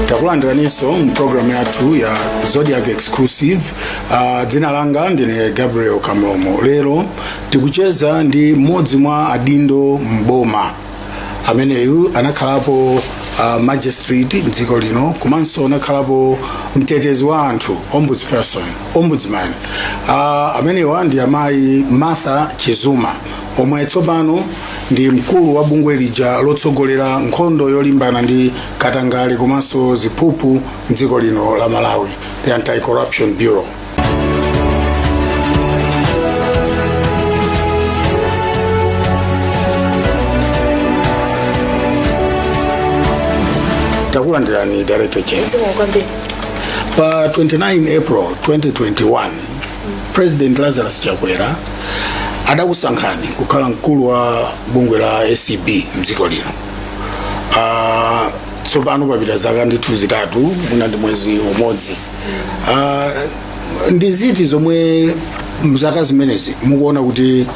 takulandiraniso program yathu ya Zodiak exclusive. Dzina langa ndine Gabriel Kamlomo. Lero tikucheza ndi mmodzi mwa adindo mboma ameneyu anakhalapo magistrate mdziko lino, komanso anakhalapo mtetezi wa anthu, ombudsman. Amenewa ndi amayi Martha Chizuma, omwe tsopano ndi mkulu wa bungwe lija lotsogolera nkhondo yolimbana ndi katangale komanso ziphuphu mdziko lino la Malawi, the Anti-Corruption Bureau. Takulandirani Director General. Pa 29 April 2021, President Lazarus Chakwera adakusankhani kukhala mkulu wa bungwe la ACB mdziko lino. Tsopano papita zaka ndithu zitatu kuna ndi mwezi umodzi. Ndi ziti zomwe mzaka zimenezi mukuona kuti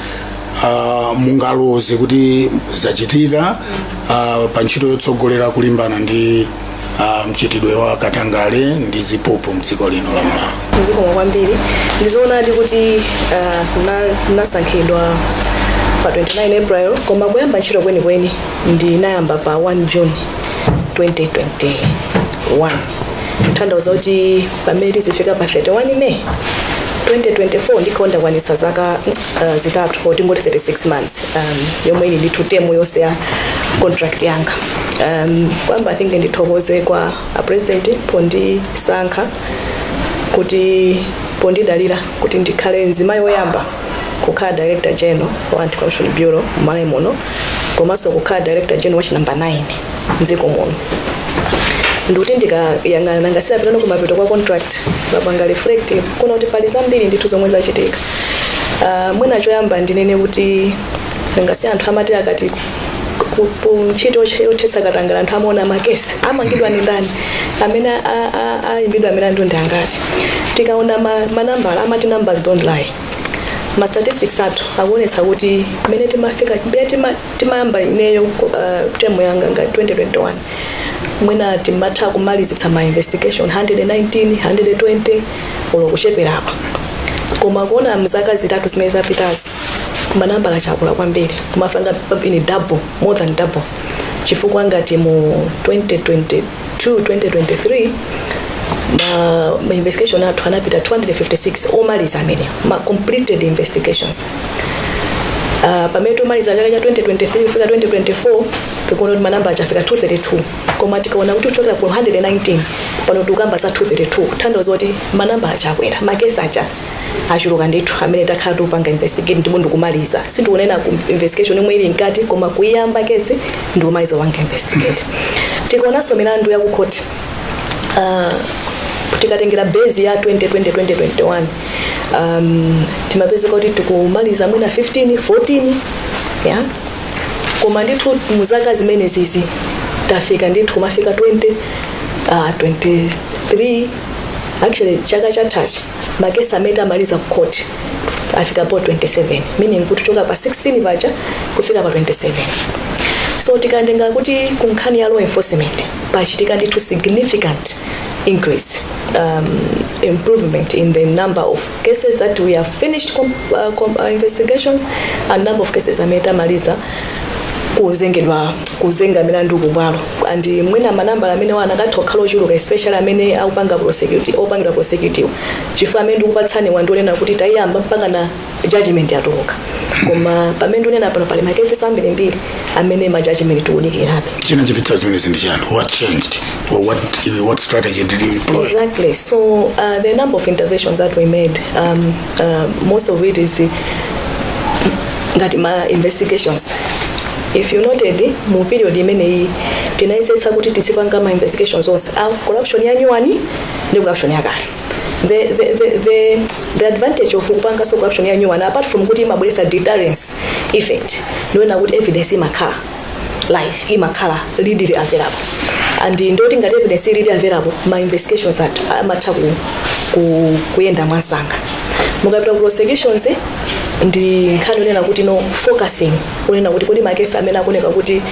mungaloze kuti zachitika pa ntchito yotsogolera kulimbana ndi mchitidwe wa katangale ndi ziphuphu mdziko lino la Malawi? Mdziko kwambiri ndizoona ndi kuti nasankhidwa pa 29 April, koma kuyamba ntchito kwenikweni ndinayamba pa 1 June 2021. Tanthauza kuti pamene tizifika pa 31 May 2024 ndikonda kwanisa zaka zitatu kuti ngoti 36 months yomwe ili ndithu temu yonse ya contract yanga. Kwamba I think ndithokoze kwa president pondisankha kuti pondidalira kuti ndikhale nzimayi woyamba kukhala Director General wa Anti-Corruption Bureau Malawi muno, komanso kukhala Director General wa number 9 mdziko muno. Nduti ndikayang'ana ngasira pitano kumapeto kwa contract babanga reflective kuna kuti pali zambiri ndithu zomwe zachitika. Mwina choyamba ndinene kuti ngasira anthu amati akati ntchito yothetsa katangale anthu amaona makesi amangidwa ndi ndani amene ayimbidwa amene ndo ndangati. Tikaona manambala amati numbers don't lie. Ma statistics athu akuonetsa kuti mene timafika timayamba ineyo temu yanga nga 2021 mwina timatha kumalizitsa ma investigation 119 120 kuchepera apa, koma kuona mzaka zitatu zimene zapitazi manambala achakula kwambiri, kumafanga in double, more than double. Chifukwa ngati mu 2022 2023 ma investigation athu anapita 256 omaliza amene ma completed investigations. Pamene tumaliza chaka cha 2023 kufika 2024 tikuona kuti manamba achafika 232, koma tikaona kuti kuchokera ku 119 pano tukamba za 232, tanthauza kuti manamba achakwera, makesi acha achuluka ndithu amene takhala tupanga investigate ndipo ndikumaliza. Sindikunena ku investigation imwe ili nkati, koma kuyamba kesi ndikumaliza wanga investigate. Tikaonanso milandu ya ku court tikatengera base ya 2020-2021 timapeza kuti tikumaliza mwina 15-14 ya, koma ndithu muzaka zimene zizi tafika ndithu kumafika 23 actually chaka chathachi makesi amene amaliza ku court afika po 27, meaning kuti choka pa 16 paja kufika pa 27. So tikatenga kuti kunkhani ya law enforcement pachitika ndithu significant increase, improvement in the number of cases that we have finished investigations and number of cases ameta maliza kuzenga milandu kubwalo. And mwina manambala amene wanakatokhala ochuluka, especially amene akupanga prosecutive chifukwa amene ndikupatsani wandionena kuti tayamba mpanga na judgment yatuluka, koma pamene ndionena pano pali makesi ambiri amene ma judgment tukulikirabe. China chititsa zimene zindichani, what changed or what strategy did you employ? Exactly. So the number of interventions that we made, most of it is that my investigations. If you noted mu period imene tinaisetsa kuti titsipanga ma investigations onse corruption ya nyuwani ndi corruption yakale. The advantage of kupanga so corruption ya nyuwani, apart from kuti imabweretsa deterrence effect, ndiona kuti evidence imakhala live, imakhala readily available, and ndoti ngati evidence readily available ma investigations amatha kuyenda mwansanga. Mukapita ku prosecutions ndi nkhani unena kuti no focusing, unena kuti kodi makesi amene akoneka kuti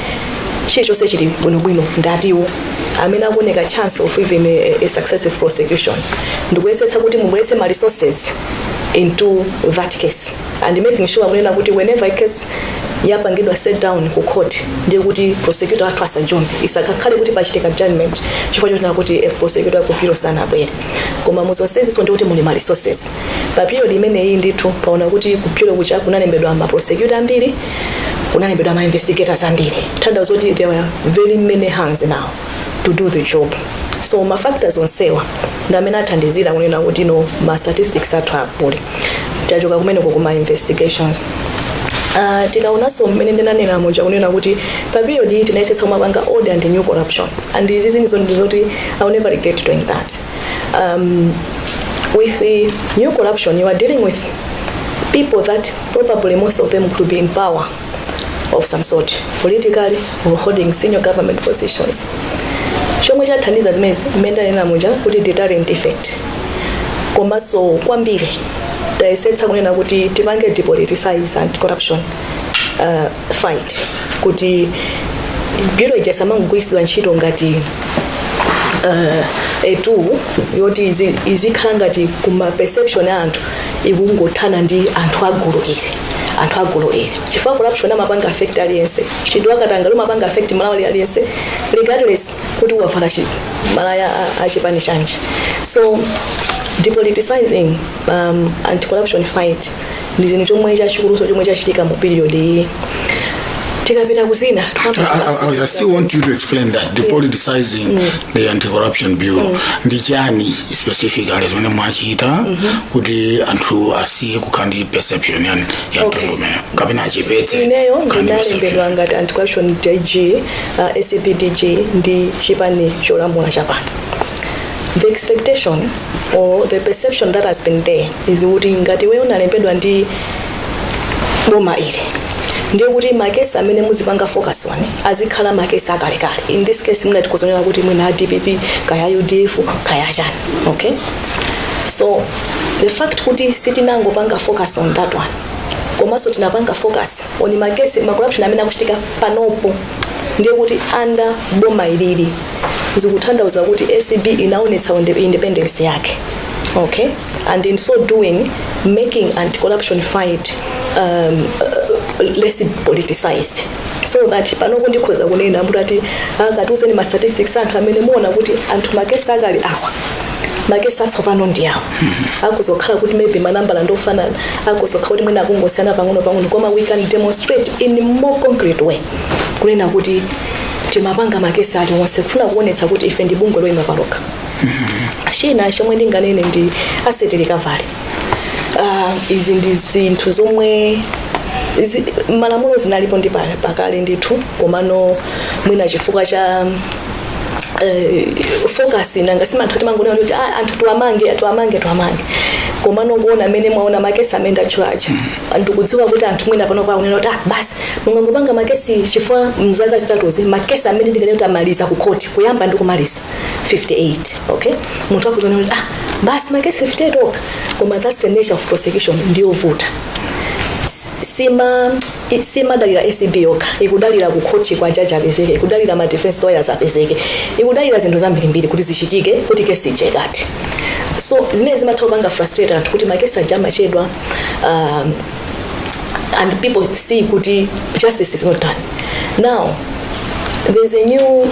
chilichonse chili bwinobwino ndatiwo amene akuoneka chance of even a successful prosecution ndikuyesetsa kuti mubweretse ma resources into that case and making sure kunena kuti whenever a case yapangidwa set down ku court ndiye kuti prosecutor athu asajombe isakakhale kuti pachitika judgment chifukwa choti nakuti prosecutor kupiro sana abwere koma muzonseziso ndi kuti muli ma resources pa period imene iyi ndithu paona kuti kupiro kucha kunalembedwa ma prosecutor ambiri kunalembedwa ma investigators ambiri tanthauza kuti there were very many hands now to do the job. So ma factors onsewa ndamene athandizira kunena kuti no ma statistics athu akule tachoka kumene kuma investigations. Tikaonanso mmene ndinanena moja kunena kuti pa period iyi tinayesetsa kumapanga order and new corruption and izi zinizo ndizoti I will never regret doing that. With the new corruption you are dealing with people that probably most of them could be in power of some sort politically or holding senior government positions. Chomwe chathandiza zimezi imenda nena moja kuti deterrent effect komanso kwambiri tayesetsa kunena kuti tipange depoliticize and corruption fight kuti biro ijasamangugwirizidwa ntchito ngati etu yoti izikhala ngati kuma perception ya anthu ikungothana ndi anthu agulu iri chifukwa corruption amapanga affect aliyense chidwa katanga lumapanga affect malawali aliyense regardless kuti wavala malaya achipani chanji. So depoliticizing anti-corruption fight ndi zinthu chomwe chachikuluso chomwe chachitika mu period iyi. Tikapita kuzina I still want you to explain that depoliticizing the anti-corruption bureau ndi chani specifically zimene mwachita kuti anthu asiye kukhandi perception ya ntumene kapena achipetse ineyo ndinalembedwa ngati anti-corruption DG ACPDG ndi chipani cholamula chapano. The expectation or the perception that has been there is kuti ngati wewe unalembedwa ndi boma ile ndiye kuti makesi amene muzipanga focus on azikhala makesi akalekale. In this case muna tikozonera kuti mwina DPP kaya UDF kaya chani. Okay, so the fact kuti sitinango panga focus on that one komanso tinapanga focus on makesi ma corruption amene akuchitika panopo ndiye kuti under boma ilili zikutanthauza kuti ACB inaonetsa independence yake. Okay, and in so doing making anti-corruption fight less politicized so that panopo ndikhoza kunena kuti akatuzeni ma statistics anthu amene muona kuti anthu makesi akali awa makesi atsopano ndi awo akuzokhala kuti maybe manambala ndofanana akuzokhala kuti mwina akungosiyana pang'ono koma we can demonstrate in a more concrete way kunena kuti timapanga makesi ali onse kufuna kuonetsa kuti ife ndi bungwe loyima paloka. China chomwe ndinganene ndi asset recovery. Izi ndi zinthu zomwe malamulo zinalipo ndi pakale ndithu komano mwina chifukwa cha focus nanga anthu timangonena kuti anthu tuamange komano kuona amene mwaona makesi amene achulachi ndikudziwa kuti anthu mwina pano paonera kuti basi mungangopanga makesi chifukwa mzaka zitatuzi makesi amene ndinganena kuti amaliza ku court kuyamba ndi kumaliza 58. Okay, munthu akuzonera kuti basi makesi 58 oka koma that's the nature of prosecution ndiyo vuta. Sima dalila ACB yoka ikudalira ku court kwa judge apezeke ikudalira ma defense lawyers apezeke ikudalira zinthu zambirimbiri kuti zichitike kuti kesi ichekate. So zimene zimatopanga frustrate anthu kuti makesi ajama chedwa and people see kuti justice is not done. Now there's a new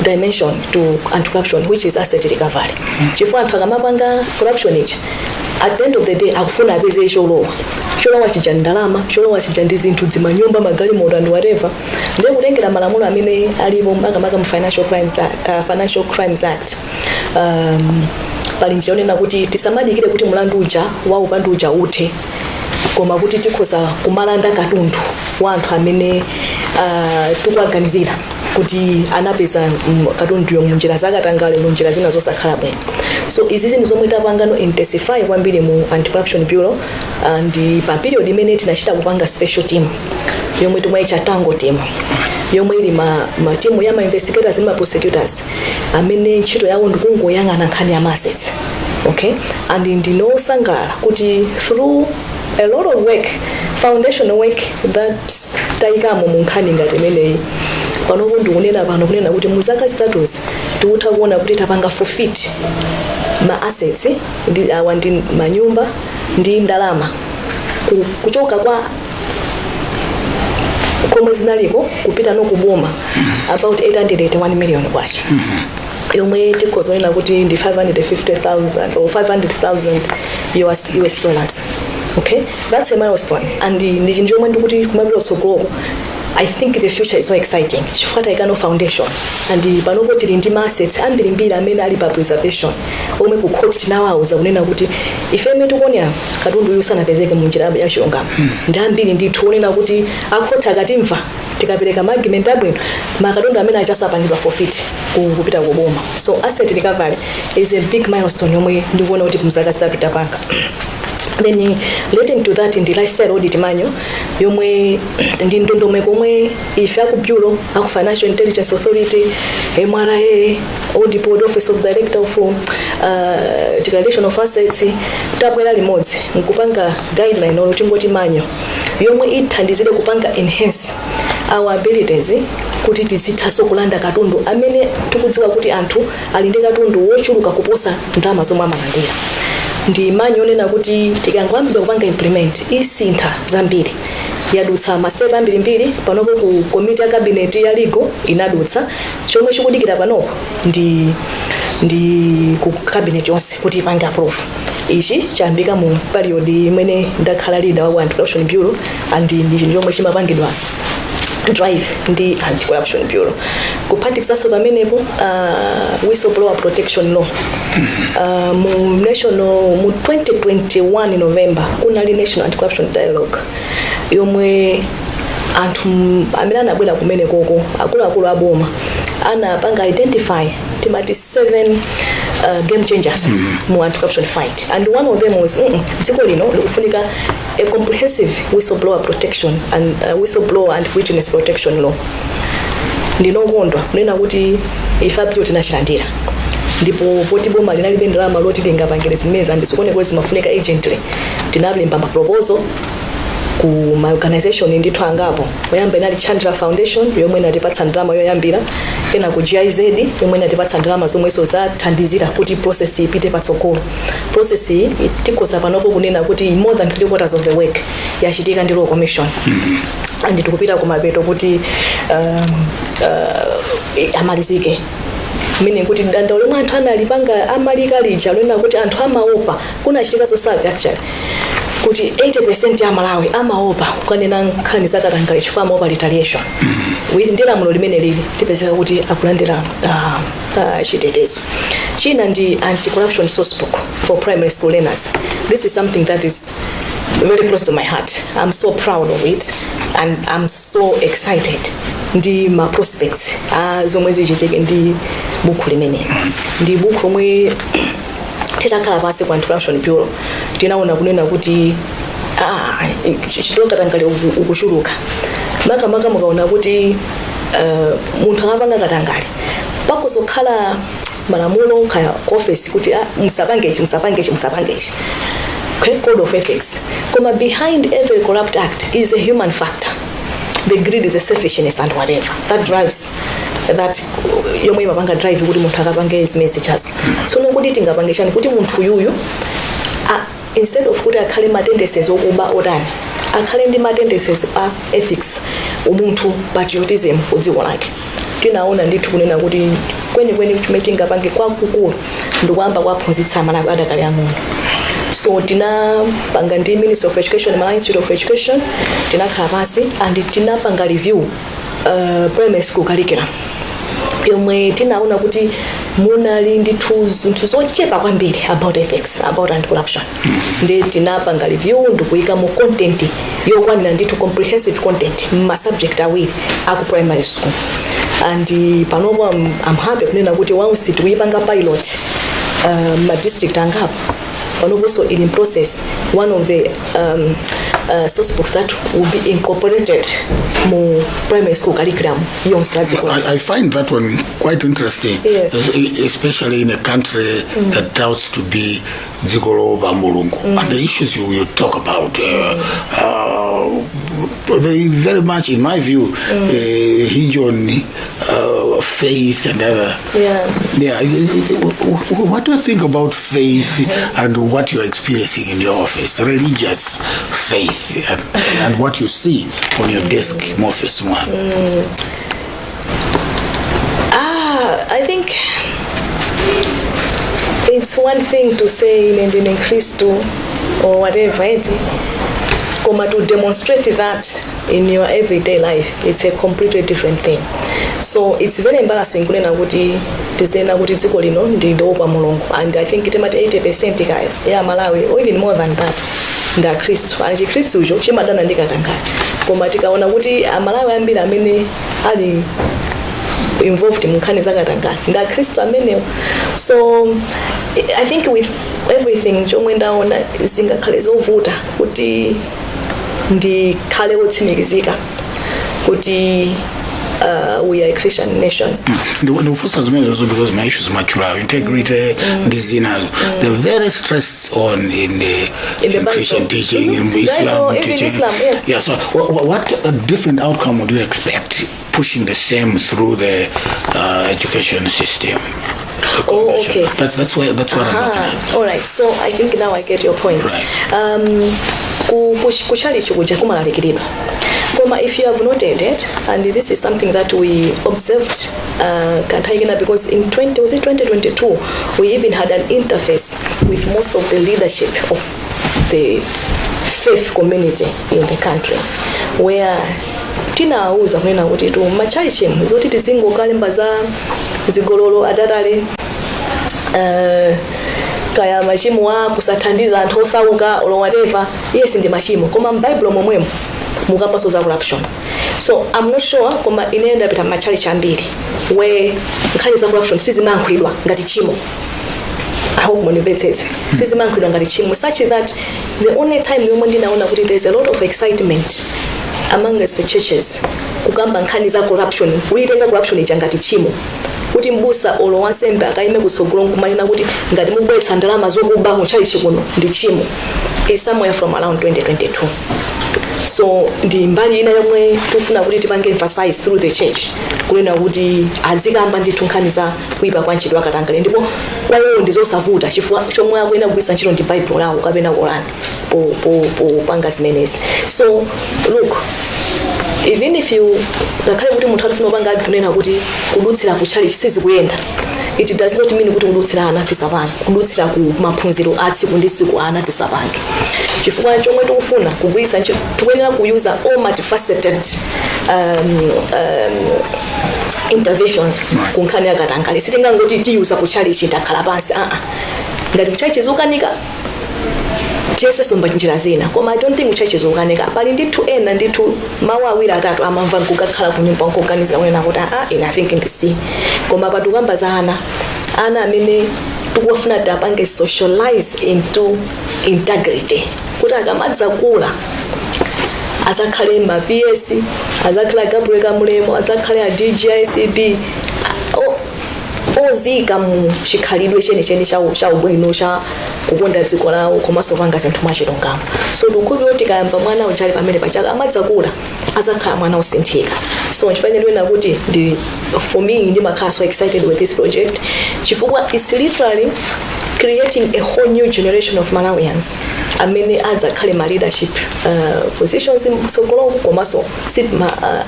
dimension to anti-corruption which is asset recovery. Chifukwa anthu akamapanga corruption ichi at the end of the day akufuna apeze cholowa chija ndalama cholowa chija ndi zinthu zimanyumba magalimoto and whatever ndiye kutengera malamulo amene alipo makamaka mu Financial Crimes Act pali njonena kuti tisamadikire kuti mlandu uja wa upandu uja uthe koma kuti tikhoza kumalanda katundu wa anthu amene tikuaganizira kuti anapeza katundu mu njira zakatangale mu njira zina zosakhala bwino. So izi zinthu zomwe tapangano intensify kwambiri mu anti-corruption bureau and pa period imene tinachita kupanga special team yomwe tumaicha tango team yomwe ili ma team ya ma investigators and ma prosecutors amene ntchito yawo ndikungoyang'ana nkhani ya assets. Okay, and ndinosangalala kuti through a lot of work, foundational work that taikamo munkhani ngati imeneyi. Panopo ndikunena pano kunena kuti muzaka zitatuzi tikutakuona kuti tapanga forfeit ma assets ndi awa ndi manyumba ndi ndalama kuchoka kwa komwe zinaliko kupita nokuboma about 881 million kwacha. Yomwe tikozonena kuti ndi 550,000 or 500,000 US dollars. Okay, that's a milestone. And ndi njomwe ndikuti kumabiro tsogolo. I think the future is so exciting. Chifukwa taikano foundation and panopo tili ndi assets ambirimbiri amene ali pa preservation omwe ku court tinawauza kunena kuti ifeme tikuonera katundu uyu sanapezeke mu njira ya chilungamo ndi ambiri ndithu onena kuti akhotha akatimva tikapereka argument abwino makatundu amene achasapangidwa forfeit kupita kuboma. So asset recovery is a big milestone yomwe ndikuona kuti mzaka zitatu tapanga. Then relating to that in the lifestyle audit manyo yomwe ndi ndondomeko omwe ife aku bureau aku Financial Intelligence Authority MRA Audit Board Office of Director of Declaration of Assets tabwera limodzi nkupanga guideline or tingoti manyo yomwe ithandizire kupanga enhance our abilities kuti tizithaso kulanda katundu amene tikudziwa kuti anthu ali ndi katundu wochuluka kuposa ndalama zomwe amalandira. Ndi manyo onena kuti tikangwambira kupanga implement isintha zambiri yadutsa masepa ambirimbiri panopo ku committee ya cabinet ya legal inadutsa chomwe chikudikira panopo ndi ku cabinet yonse kuti ipange approve. Ichi chambika mu period imene ndakhala leader wa Anti-Corruption Bureau and ndi chomwe chimapangidwa drive ndi Anti-Corruption Bureau. Kuphatikizanso pamenepo whistleblower protection law mu national mu 2021 November kunali national anti-corruption dialogue yomwe anthu amene anabwera kumene koko akuluakulu aboma anapanga identify timati 7 game changers mu anti-corruption fight, and one of them was dziko lino likufunika a comprehensive whistleblower protection and whistleblower and witness protection law. Ndinokondwa kunena kuti ifabio tinachilandira ndipo poti boma linalibe ndalama loti lingapangire zimeza ndizikone kuti zimafunika agently tinalemba proposal ku my organization ndithu angapo oyamba inali Chandra Foundation yomwe inatipatsa ndalama yoyambira ena ku GIZ yomwe inatipatsa ndalama zomweso zathandizira kuti process ipite patsogolo. Process itikoza panopo kunena kuti more than 3/4 of the work yachitika ndi law commission and tikupita kumapeto kuti amalizike. Meaning kuti danda lomwe anthu analipanga amalika lija lona kuti anthu amaopa kunachitika so survey actually kuti 80% ya Malawi amaopa kukanena nkhani zakatangale chifukwa amaopa retaliation. Ndi lamulo limene lili tipezeka kuti akulandira chitetezo. China ndi anti-corruption source book for primary school learners. This is something that is very close to my heart. I'm so proud of it and I'm so excited. Ndi ma prospects zomwe zichitike ndi buku limene. Ndi buku omwe titakhala pasi kwa Anti-Corruption Bureau tinaona kunena kuti chitokatangale ukuchuluka. Maka mukaona kuti munthu akapanga katangale pakuzokhala malamulo kaya office kuti musapange code of ethics. Koma behind every corrupt act is a human factor. The greed is the selfishness and whatever that drives that yomwe mapanga drive kuti munthu akapange zimezi chazo. So nokuti tingapangishani kuti munthu yuyu instead of kuti akhale ma tendencies okuba odani akhale ndi ma tendencies a ethics umuntu patriotism kudziko lake. Tinaona ndithu kunena kuti kweni tingapanga kwakukulu ndikuamba kwaphunzitsa Malawi adakali ang'ono. So tinapanga ndi Ministry of Education, Malawi Institute of Education, tinakhala pasi and tinapanga review primary school curriculum. Yomwe tinaona kuti munali ndithu zinthu zochepa kwambiri about ethics, about anti-corruption. Ndi tinapanga review ndikuyika mu content yokwanira ndithu comprehensive content ma subject awiri aku primary school. And panopo I'm happy kunena kuti once tikuyipanga pilot ma district angapo. And also in process, one of the source books that will be incorporated more primary school curriculum. I find that one quite interesting, yes. Especially in a country that doubts to be Zikolo Mulungu. And the issues you talk about, they very much, in my view, hinge on faith and other. What do you think about faith and what you're experiencing in your office? Religious faith and what you see on your desk, office one. I think it's one thing to say in Christo or whatever, to demonstrate that in your everyday life, it's a completely different thing. So it's very embarrassing and I think it's about 80% Malawi, or even more than that. Nda Kristo ali Kristo jo chimadana ndikatanga koma tikaona kuti Malawi ambiri amene ali involved in nkhani zakatanga nda Kristo amene. So I think with everything chomwe ndaona singakhale zovuta kuti ndikhale otsimikizika kuti we are a Christian nation. Because my issues mature, integrity, they're very stressed on in Christian teaching, in Islam teaching. Islam, yes. Yeah. So, what different outcome would you expect pushing the same through the education system? Oh, okay. That's what I'm looking at. All right. So I think now I get your point. Right. If you have noted it, and this is something that we observed, because in 2022, we even had an interface with most of the leadership of the faith community in the country, where tinauza kunena kuti tu machalichi zoti tizingo kalemba za zigololo adatale kaya machimo wa kusathandiza anthu osauka or whatever. Yes, ndi machimo koma m'Bible momwemo mukamba so za corruption. So I'm not sure koma inaenda pita machalichi ambiri where nkhani za corruption sizimankhulidwa ngati chimo. I hope motivated. Sizimankhulidwa ngati chimo, such that the only time yomwe ndinaona kuti there's a lot of excitement amongst the churches kugamba nkhani za corruption, kuitenga corruption ichangati chimo, kuti mbusa olo wansembe akaime kutsogolo kumanena kuti ngati mubweretsa ndalama zokuba muchalichi kuno ndi chimo, is somewhere from around 2022. So ndi mbali ina yomwe tufuna kuti tipange emphasize through the church kunena kuti adzikamba ndithu nkhani za kuipa kwa ntchito akatangale, ndipo kwayo ndizosavuta chifukwa chomwe akuyena kugwiritsa ntchito ndi Bible lawo kapena Quran po panga zimenezi. So look, even if you ngakhale kuti munthu atafuna kupanga kunena kuti kudutsira kuchalichi sizikuyenda, it does not mean kuti kudutsira ana tisapange, kudutsira ku maphunziro atsiku ndi tsiku ana tisapange, chifukwa chomwe tikufuna kugwiritsa ntchito tikuyenera kuyuza all multifaceted interventions kunkhani yakatangale. Sitingangoti tiyuza kuchalichi takhala pansi ngati kuchalichi zokanika tiyese somba njira zina, koma I don't think kuchalichi zokanika pali ndithu ena ndithu mawu awiri atatu amamva kukakhala kunyumba nkoganiza unena kuti ina I think ndisi, koma patukamba za ana amene tikufuna tapange socialize into integrity kuti akamadza kula azakhale ma PS, azakhala Gabriel Kamulemo, azakhale a DGICB ozika mu chikhalidwe cheni cha ubwino cha kukonda dziko lawo komanso panga zinthu mwachilungamo. So ndikukhulupirira kuti kayamba mwana uchali pamene pachaka amadza kula azakhala mwana osinthika. So nchifanira wena kuti for me ndimakhala so excited with this project chifukwa it's literally creating a whole new generation of Malawians amene adzakhale ma leadership positions in sogolo komanso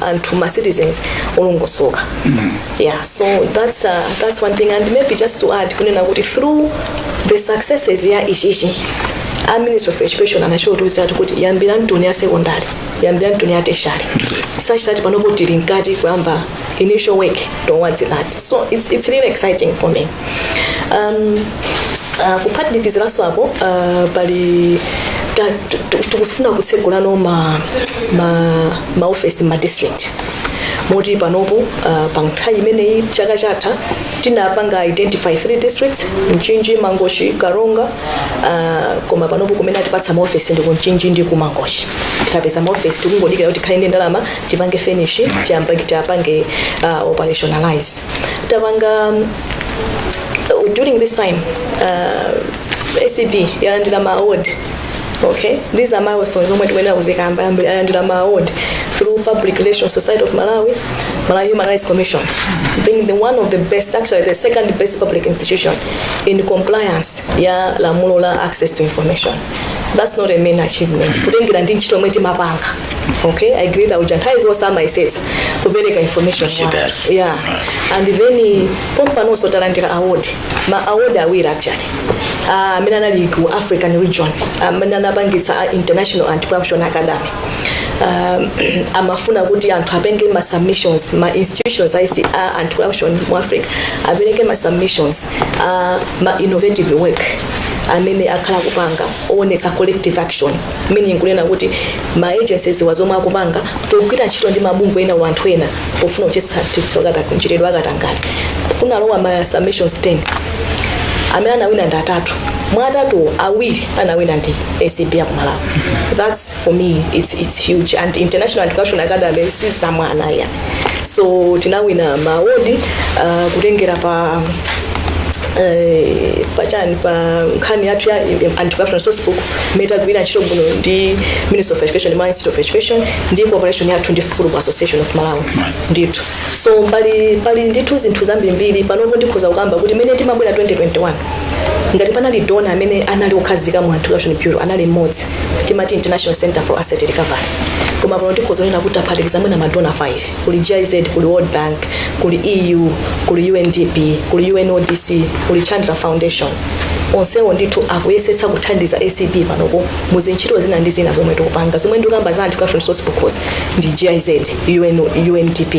anthu ma citizens olongosoka. Yeah, so that's one thing. And maybe just to add kunena kuti through the successes ya ichichi Ministry of Education anashoto kuti yambira ntoni ya secondary, yambira ntoni ya tertiary, such that panopo tili nkati kuyamba initial work towards that. So it's really exciting for me. Kuphatikiziraso apo pali tikufuna kutsegula no ma office ma district moti panopo panthawi imeneyi chaka chatha tinapanga identify 3 districts: Mchinji, Mangochi, Karonga. Koma panopo kumene atipatsa maofesi ndi ku Mchinji ndi ku Mangochi. Tipeza maofesi tikungodikira kuti khale ndi ndalama tipange finish tiapange operationalize. Tapanga during this time ACB yalandira ma award. Okay, these are milestones when I was a campaign and my award through Public Relations Society of Malawi Human Rights Commission, being one of the best, actually the second best public institution in compliance la mulola access to information. That's not a main achievement. Okay, I agree that Ujanta is also my sets for better information. Yeah, and then Pompano also Talantira award. My award I will actually. Menana Ligu African region. Menana Bangita International Anti-Corruption Academy. Amafuna kuti anthu apenge ma submissions ma institutions I see anti-corruption in Africa. Abeleke ma submissions ma innovative work. Amene akhala kupanga onetsa collective action, meaning kunena kuti ma agencies wazoma kupanga tokita ntchito ndi mabungwe ena wanthu ena pofuna kuchetsa titsogata kunchiredwa akatangani. Kunalowa ma submissions 10. Amene anawina ndi atatu. Mwatatu awiri anawina ndi ACB ya Malawi. That's for me it's huge, and International Anti-Corruption Academy si samwana ya. So tinawina ma award kutengera pa pachani pa nkhani yathu ya anti-corruption sourcebook metagwira ntchito bwino ndi Ministry of Education ndi Ministry of Education ndi cooperation yathu ndi Football Association of Malawi ndithu. So pali ndithu zinthu zambiri panopo ndikhoza kukamba kuti mene timabwera 2021 ngati panali donor amene anali okhazika mu anti-corruption bureau anali mmodzi timati International Center for Asset Recovery. Koma pano ndikhoza kuti aphatikiza mwina madonor 5 kuli GIZ, kuli World Bank, kuli EU, kuli UNDP, kuli UNODC, kuli Chandra Foundation. Onsewo ndithu akuyesetsa kuthandiza ACB panopo muzintchito zina ndi zina zomwe tikupanga zomwe ndikamba za anti-corruption sourcebook ndi GIZ, UNDP.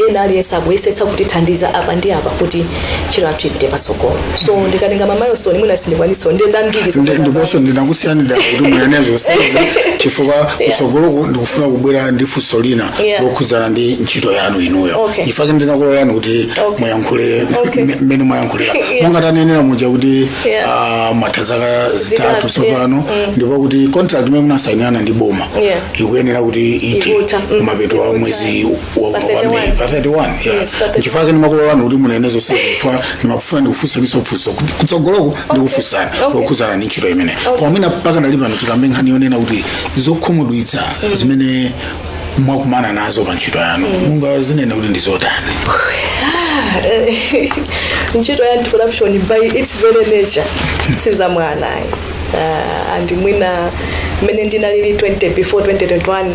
Ena aliyesa akuyesetsa kutithandiza apa ndi apa kuti chiro athu ipite patsogolo. So ndikatenga milestone mwina sindikwanitsa ndeza mbiri ndiponso ndinakusiyanira kuti muyenezo seza chifukwa kutsogolo ndikufuna kubwera ndi funso lina lokhudzana ndi ntchito yanu inuyo. Ifake ndinakulolani kuti muyankhule mmene muyankhulira. Mungatanenera muja kuti matazaka zitatu tsopano ndipo kuti contract imene munasainirana ndi boma ikuyenera kuti iti kumapeto wa mwezi wa 31. Nchifake ndimakulolani kuti munenezo seza ndimafuna ndikufunsa misofunso kutsogoloko ndikufunsana lokhudzana ndi ntchito imene. Pamene paka ndali pano tikambe nkhani yonena kuti zokhumudwitsa zimene mwakumana nazo pa ntchito yanu mungazinene kuti ndizotani? Ntchito ya anti-corruption by its very nature sizamwana and mwina mene ndinalili before 2021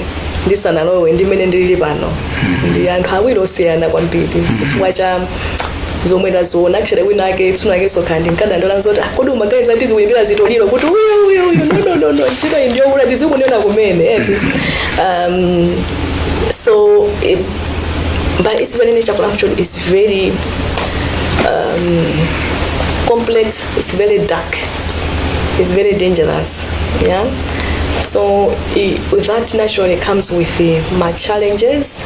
ndisanalowe ndi mene ndilili pano ndi anthu awiri osiyana kwambiri chifukwa cha zomwe ndazoona actually winake tsunake sokhandi nkandandola nzoti kodi umagayiza kuti ziwembera zitoliro kuti uyu no ntchito iyi ndiyo kuti tizikunena kumene eti so but its very nature corruption is very complex, it's very dark, it's very dangerous. Yeah. So with that naturally comes with my challenges.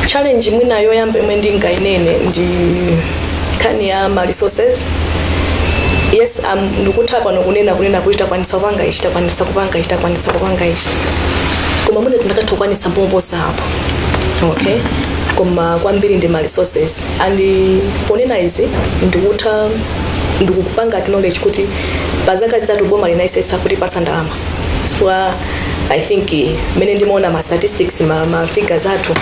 Challenge mwina yoyambe mwendinga inene ndi kani ya ma resources. Yes, ndikutapa nokunena kuita kwanitsa kupanga ichi takwanitsa kupanga ichi. Koma mwina tinakatokwanitsa mbombosa hapo. Okay. Koma kwambiri ndi ma resources and ponena izi ndikupanga knowledge kuti bazaka zitatu boma linaisetsa kuti patsa ndalama. So I think mene ndimaona ma statistics ma figures athu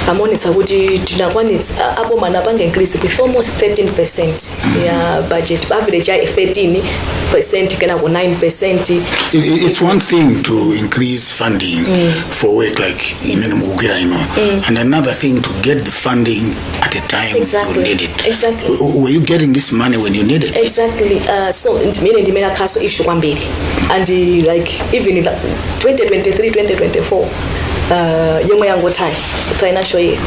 amonetsa kuti tinakwanitsa apo manapanga increase with almost 13% ya budget average ya 13% kana ku 9%. It's one thing to increase funding for work like imene mukukira ino and another thing to get the funding at a time you need it. Exactly. Were you getting this money when you need it? Exactly. So mene ndimena kaso issue kwambiri and like even 2023 2024 yomwe yangotai financial year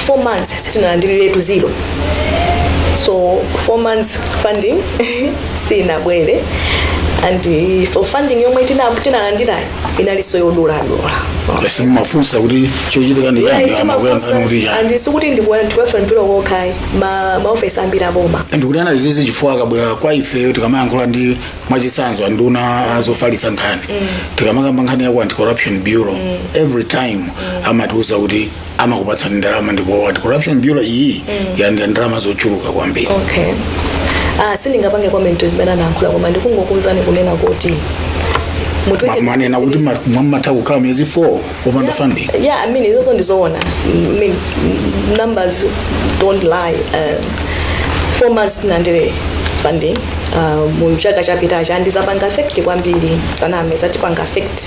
4 months sitinandilile to zero So 4 months funding sina bwere, and for funding yomwe tinalandira inaliso yodola kwesi mafunsa kuti chochitika ndi and sikuti ndikuyanthula wokai ma office ambira boma ndikuti analizizi chifukwa akabwera kwa ife tikamayankhula ndi mwachitsanzo anduna azofalitsa nkhani tikamakamba nkhani ya anti-corruption bureau every time amatiuza kuti amakupatsani ndalama ndipo anti-corruption bureau iyi yandi ndalama zochuluka kwambiri. Okay. Sindingapange comment zimene anayankhula koma ndikungokuwuzani kunena kuti manena kuti mwamata kukhala miyezi 4 opanda funding. Yeah, I mean izozo ndizoona. I mean numbers don't lie. 4 months tinandire funding. Muchaka chapita chandizapanga affect kwambiri saname zati panga affect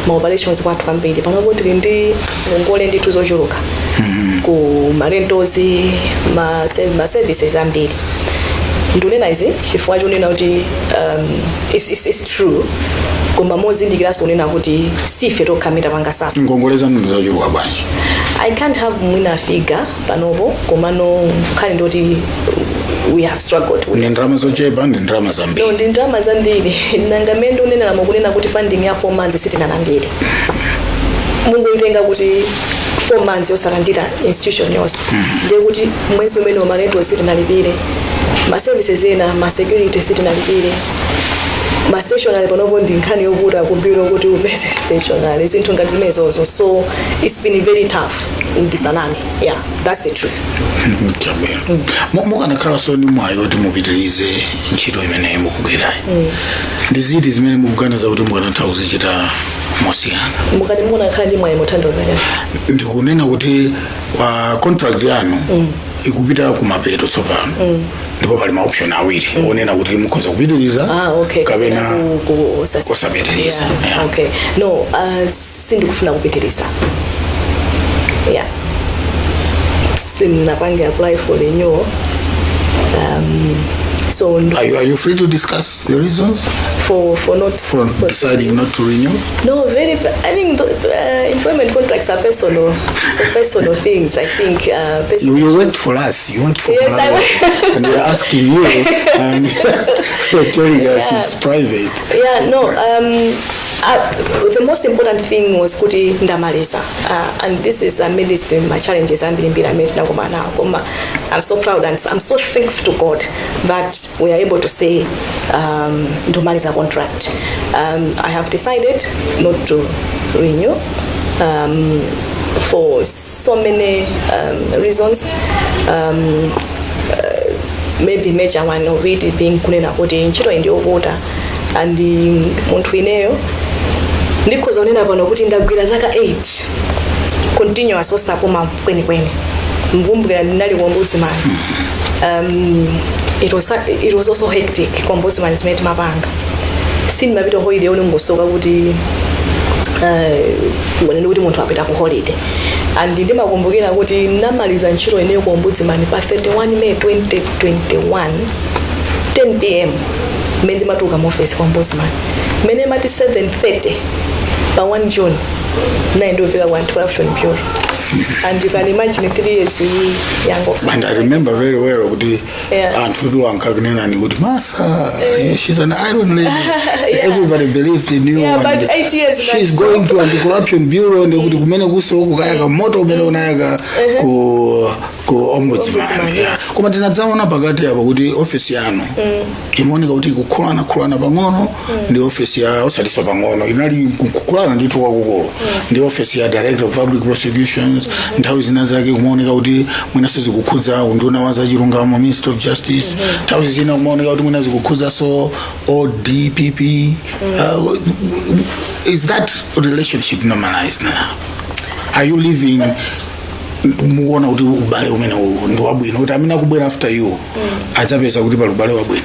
ma operations kwathu kwambiri panopo tili ndi ngongole ndi tuzochuluka ku rentals ma services ambiri ndunena izi chifukwa chonena kuti it's true koma mozindikiraso unena kuti sife tokhamira pangasapo ngongoleza ndizochuluka bwanji. I can't have mwina figure panopo komano khali ndoti we have struggled with ndrama zochepa ndi ndrama zambiri. No, ndi ndrama zambiri nanga mendo unena mukunena kuti funding ya 4 months sitinalandire mungu itenga kuti 4 months yosalandira institution yonse ndiye kuti mwezi umene umaneto sitinalipire ma services ena ma security sitinalipire ma stationary panopo ndi nkhani yovuta kumbiro kuti upeze stationary zinthu ngati zimenezozo so it's been very tough ndisanami. Yeah, that's the truth. Mukanakhala soni mwayo kuti mupitirize ntchito imene mukugwirayi ndiziti zimene mukuganiza kuti mukanatha kuzichita mosiyana mukati munakhala ndi mwayi muthandiza ndikunena kuti contract yanu ikupita kumapeto tsopano ndipo pali ma option awiri onena kuti mukhoza kupitiriza kapena kusapitiriza. Okay, no, sindikufuna kupitiriza. Yeah, sinapange apply for renewal. So are you free to discuss the reasons for deciding not to renew? No, I mean employment contracts are personal things. I think you worked for us. Yes, I worked. And we're asking you and you're telling us it's private. Yeah, no. The most important thing was kuti ndamaliza, and this is amidst my challenges I'm being made now. I'm so proud and I'm so thankful to God that we are able to say ndamaliza contract. I have decided not to renew for so many reasons. Maybe major one of it is being kunena kuti ntchito ndi yovuta and munthu ineyo ndikhoza kunena pano kuti ndagwira zaka 8 continuous osapuma kwenikweni mvumbukira ndinali ku ombudsman. It was also hectic ku ombudsman zimene mapanga sindimapita holiday one ngosoka kuti wanene kuti munthu apita ku holiday and ndimakumbukira kuti namaliza ntchito ineyo ku ombudsman pa 31 May 2021 10 p.m. Mende matuka mu office ku ombudsman mene mati 7:30 by 1 June 9 do fika 112 bureau and you can imagine 3 years yango. And I remember very well kuti anthu tu ankakunena ni kuti Martha she's an iron lady. Everybody believed in you. Yeah, but 8 years she's going to anti-corruption bureau ndi kuti kumene kuso kukayaka moto umene unayaka ku ombudsman. Koma tinadzaona pakati apa kuti office yanu imaoneka kuti kukhulana pang'ono ndi office ya osalisa pang'ono inali kukhulana ndithu kwakukulu ndi office ya director of public prosecutions nthawi zina zake kumaoneka kuti mwinaso zikukhudza unduna wa zachilungamo minister of justice nthawi zina kumaoneka kuti mwina zikukhudza so ODPP. Is that relationship normalized now? Are you living muona kuti ubale umene ndi wabwino kuti amene akubwera after you adzapeza kuti pali ubale wabwino?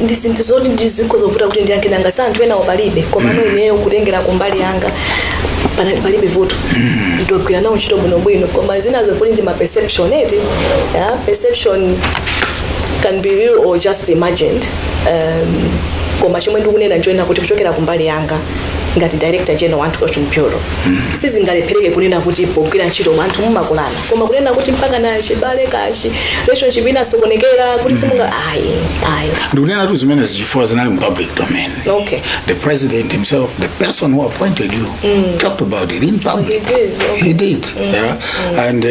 Ndizinthu zoti ndizikho zovuta kuti ndiyanke nanga santhu ena opalibe koma ineyo kutengera kumbali yanga palibe vuto ndogwira nawo ntchito bwino koma zinazo kuti ndi ma perception eti perception can be real or just imagined. Koma chomwe ndikunena njoyena kuti kuchokera kumbali yanga ngati director general wa anti-corruption bureau sizingalephereke kunena kuti pogwira ntchito anthu mumakulana koma kunena kuti mpaka na chibale kachi relationship inasokonekera kuti simunga ayi ndikunena tu zimene zichifukwa zinali mu public domain. Okay. The president himself, the person who appointed you, talked about it in public. He did. Okay. He did. Yeah. And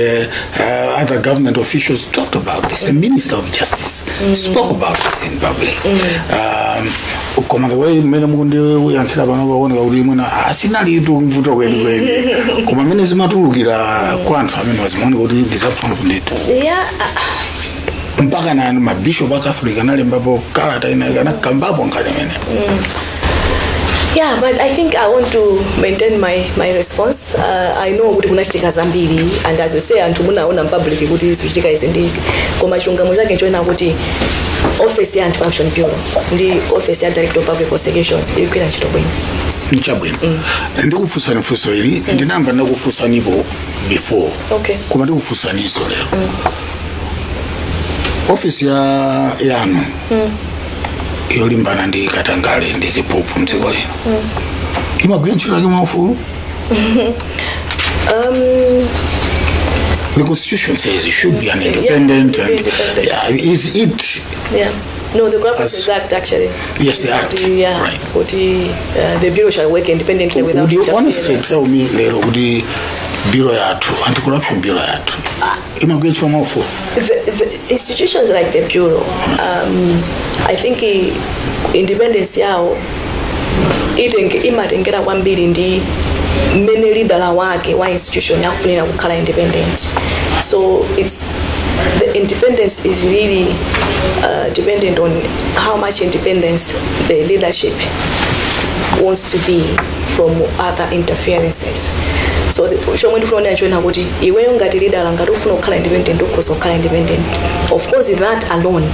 other government officials talked about this. The Minister of Justice spoke about this in public. Koma the way mene mukundi uyankhira pano paoneka kuti mwina asinali tu mvuto kweli koma mene zimatulukira kwa anthu amene wazimaoneka kuti ndizamphamvu ndithu. Yeah. Mpaka na mabishop a Catholic analembapo kalata ina kambapo nkhani imene. Yeah, but I think I want to maintain my response. I know kuti kunachitika zambiri, and as you say anthu munaona public kuti zichitika izi ndizi koma chungamo chake nchoena kuti office ya anti-corruption bureau ndi office ya director of public prosecutions ikwira ntchito bwino. Nichabwino. Ndikufusa mfuso ili ndinamba ndakufusa nipo before. Okay. Koma ndikufusa niso lero. Office ya yanu yolimbana ndi katangale ndi ziphuphu mdziko lino imagwira ntchito yake mwaufulu. The constitution says it should be an independent is it? Yeah. No, the Corruption Act actually. Yes, the act. Yeah. Right. The bureau shall work independently without interference. Would you honestly tell me lero kuti bureau yathu anti-corruption bureau yathu imagwira ntchito mwaufulu? The institutions like the bureau, I think independence yao imatengera kwambiri ndi mmene leader wake wa institution yafunira kukhala independent. So the independence is really dependent on how much independence the leadership wants to be from other interferences. So chomwe ndifuna nchona kuti iweyo ngati leader ngati ufuna kukhala independent ukhoza kukhala independent. Of course that alone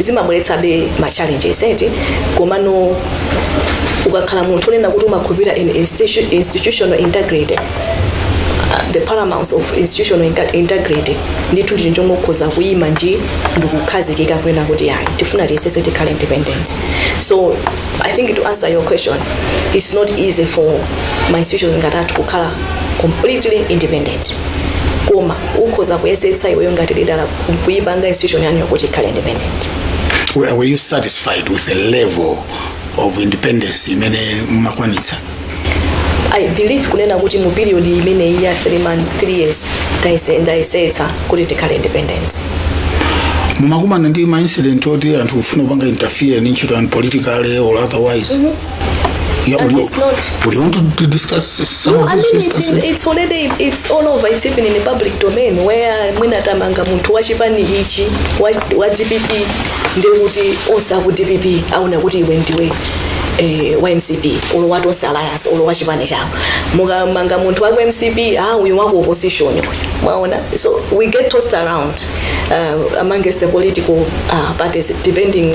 zimabweretsabe ma challenges komano ukakhala munthu onena kuti umakhulupirira in institutional integrity. The paramount of institutional integrity ndithu ndi chomwe ukhoza kuyima nje ndikukhazikika kwena kuti yayi tifuna tisese tikhala independent. So I think to answer your question, it's not easy for my institutions ngati kukhala completely independent. Koma ukhoza kuyesetsa iweyo ngati leader kuyipanga institution yanu yokuti ikhala independent. Were you satisfied with the level of independence imene mumakwanitsa? I believe kunena kuti mu period imene ya 3 years ndayisetsa kuti tikhala independent. Mumakumana ndi ma incident oti anthu ufuna kupanga interfere ni ntchito and politically or otherwise. Yeah, would you want to discuss some of these instances? It's already, it's all over. It's even in the public domain where mwinatamanga muntu wachipani ichi wa DPP ndekuti osa ku DPP auna kuti iwe ndiwe wa MCP olo watu wose alliance olo wachipani chawo mukamanga muntu wa MCP uyu wako opposition mwaona. So we get tossed around amongst the political parties depending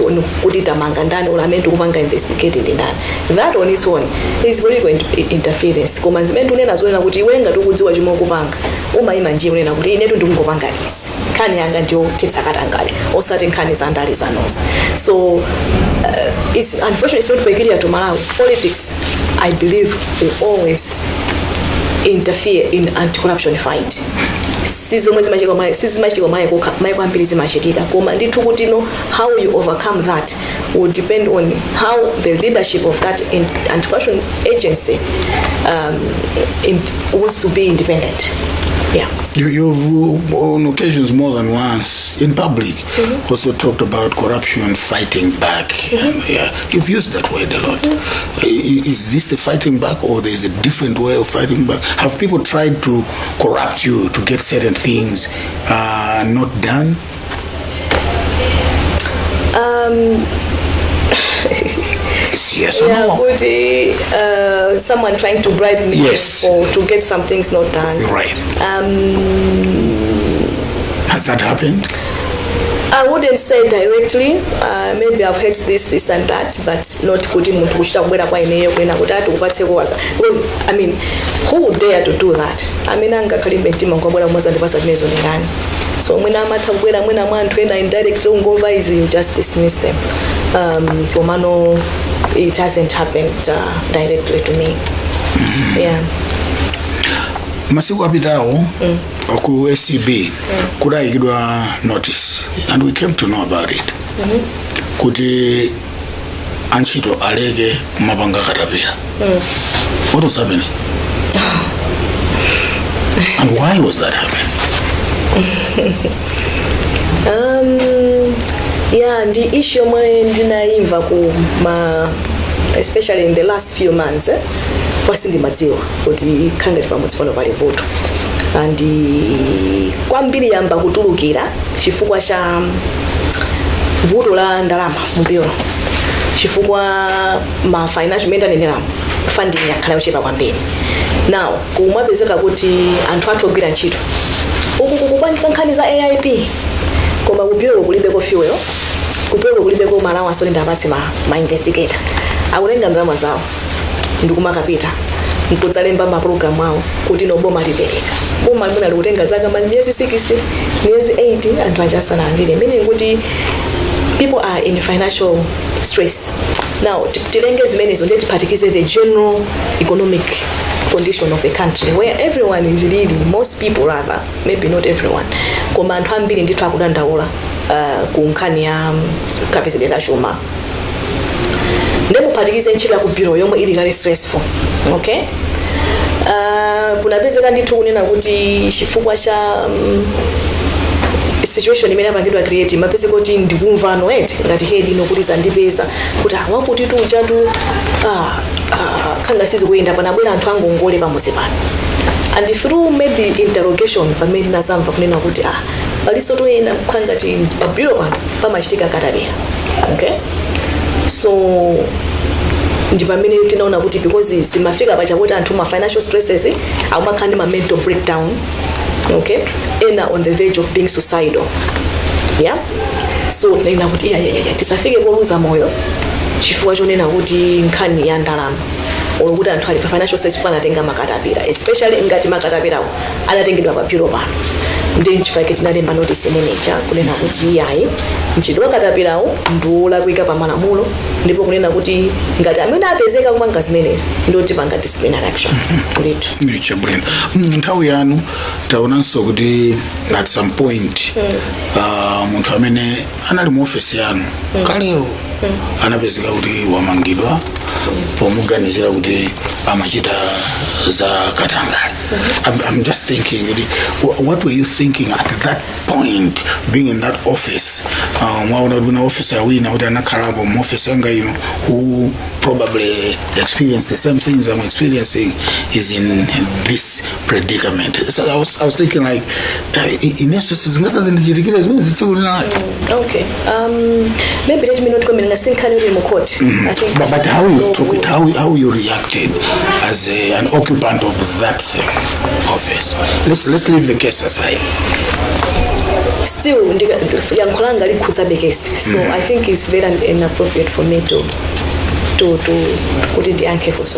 on kuti tamanga ndani ola amene tikupanga investigated ndani. That on its own is very going to interference koma zimene unena zoona kuti iwe ngati ukudziwa chimwe kupanga umayima nje unena kuti inetu ndikungopanga izi nkhani yanga ndiyo titsakatangale osati nkhani za ndali zanozi. So it's unfortunately it's not peculiar to Malawi. Politics, I believe, will always interfere in anti-corruption fight. How you overcome that will depend on how the leadership of that anti-corruption agency wants to be independent. Yeah. You've on occasions more than once in public also talked about corruption fighting back. And, you've used that word a lot. Is this the fighting back or there's a different way of fighting back? Have people tried to corrupt you to get certain things not done? It's yes or no? But someone trying to bribe me or to get some things not done. Right. Has that happened? I wouldn't say directly. Maybe I've heard this and that, but not because I mean, who would dare to do that? I mean, so when I'm at a indirect you just dismiss them. Komano, it hasn't happened directly to me. Yeah. Masiku apitawo ku SCB kudayikidwa notice and we came to know about it. Kuti antchito aleke mapanga katapira. What was happening? And why was that happening? Yeah, the issue ndinaimva especially in the last few months pasindi madziwa kuti khangati pamodzi pano pali vuto and kwambiri yamba kutulukira chifukwa cha vuto la ndalama mupiro chifukwa ma financial maintenance funding yakhala yochepa kwambiri. Now kumapezeka kuti anthu atogwira ntchito uku kukupanika nkhani za AIP koma kupiro kulibeko fuel kupiro kulibeko malawa so ndapatse ma investigator akulenga ndalama zawo ndikumakapita nkutsalemba ma program awo kuti no boma lipereka boma limene likutenga zaka miyezi 6 miyezi 8 anthu achasana andile meaning kuti people are in financial stress. Now tilenge zimenezo ndeti phatikize the general economic condition of the country where everyone is really, most people rather, maybe not everyone, koma anthu ambiri ndithu akudandaula ku nkhani ya kapezedwe ka chuma ndikuphatikize ntchito ya ku bureau yomwe ili kale stressful. Okay, kunapezeka ndithu kunena kuti chifukwa cha situation imene apangidwa create mapezeka kuti ndikumva noet ngati head inokuliza ndipeza kuti wakuti tu chatu khanga sizikuyenda panabwera anthu angongole pamodzi pano and through maybe interrogation pamene nazamva kunena kuti paliso toyenda khanga ti pabiro pano pamachitika katapira. Okay, so ndipamene tinaona kuti because zimafika pachakuti anthu ma financial stresses akumakhani ma mental breakdown. Okay, and on the verge of being suicidal. Yeah, so nina kuti tisafike koluza moyo chifukwa chonena kuti nkhani ya ndalama olokuti anthu ali pa financial stress fana atenga makatapira especially ngati makatapirawo anatengedwa pa bureau pano ndi chifukwa tinalemba notice manager kunena kuti yayi ntchito wakatapirawo ndiola kuika pa malamulo ndipo kunena kuti ngati amene apezeka kupanga zimenezi ndoti panga disciplinary action. Ndithu bwino nthawi yanu taonanso kuti at some point munthu amene anali mu office yanu kalero anapezeka kuti wamangidwa pomuganizira kuti amachita za katangale. I'm just thinking, what were you thinking at that point, being in that office? When officer we know that nakalabo office who probably experienced the same things I'm experiencing is in this predicament. So I was thinking like, in essence, okay. Maybe let me not comment. I think I think. But how you took it, how you reacted as an occupant of that office. Let's leave the case aside. Still, so I think it's very inappropriate for me to put it careful so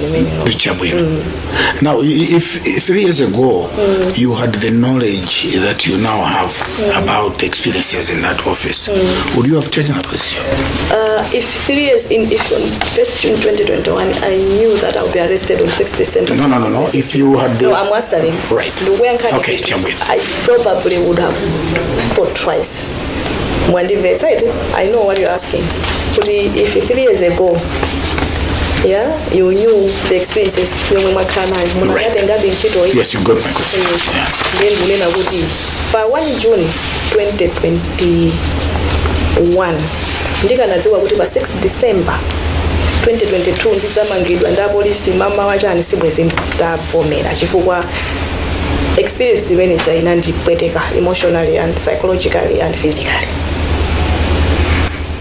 Now, if 3 years ago you had the knowledge that you now have about the experiences in that office, would you have taken up this job? If 3 years if on 1st June 2021 I knew that I would be arrested on 6th December. No. If you had no, I'm answering. Right. Okay, I probably would have thought twice. I know what you're asking. But if 3 years ago, yeah, you knew the experiences. Right. Yes, you got my question. Yes. Then, by 1 June 2021, ndikanadziwa kuti pa 6 December 2022 ndizamangidwa ndapolisi mama wachani sibwezi ndavomera chifukwa experience zimene inandipweteka emotionally and psychologically and physically.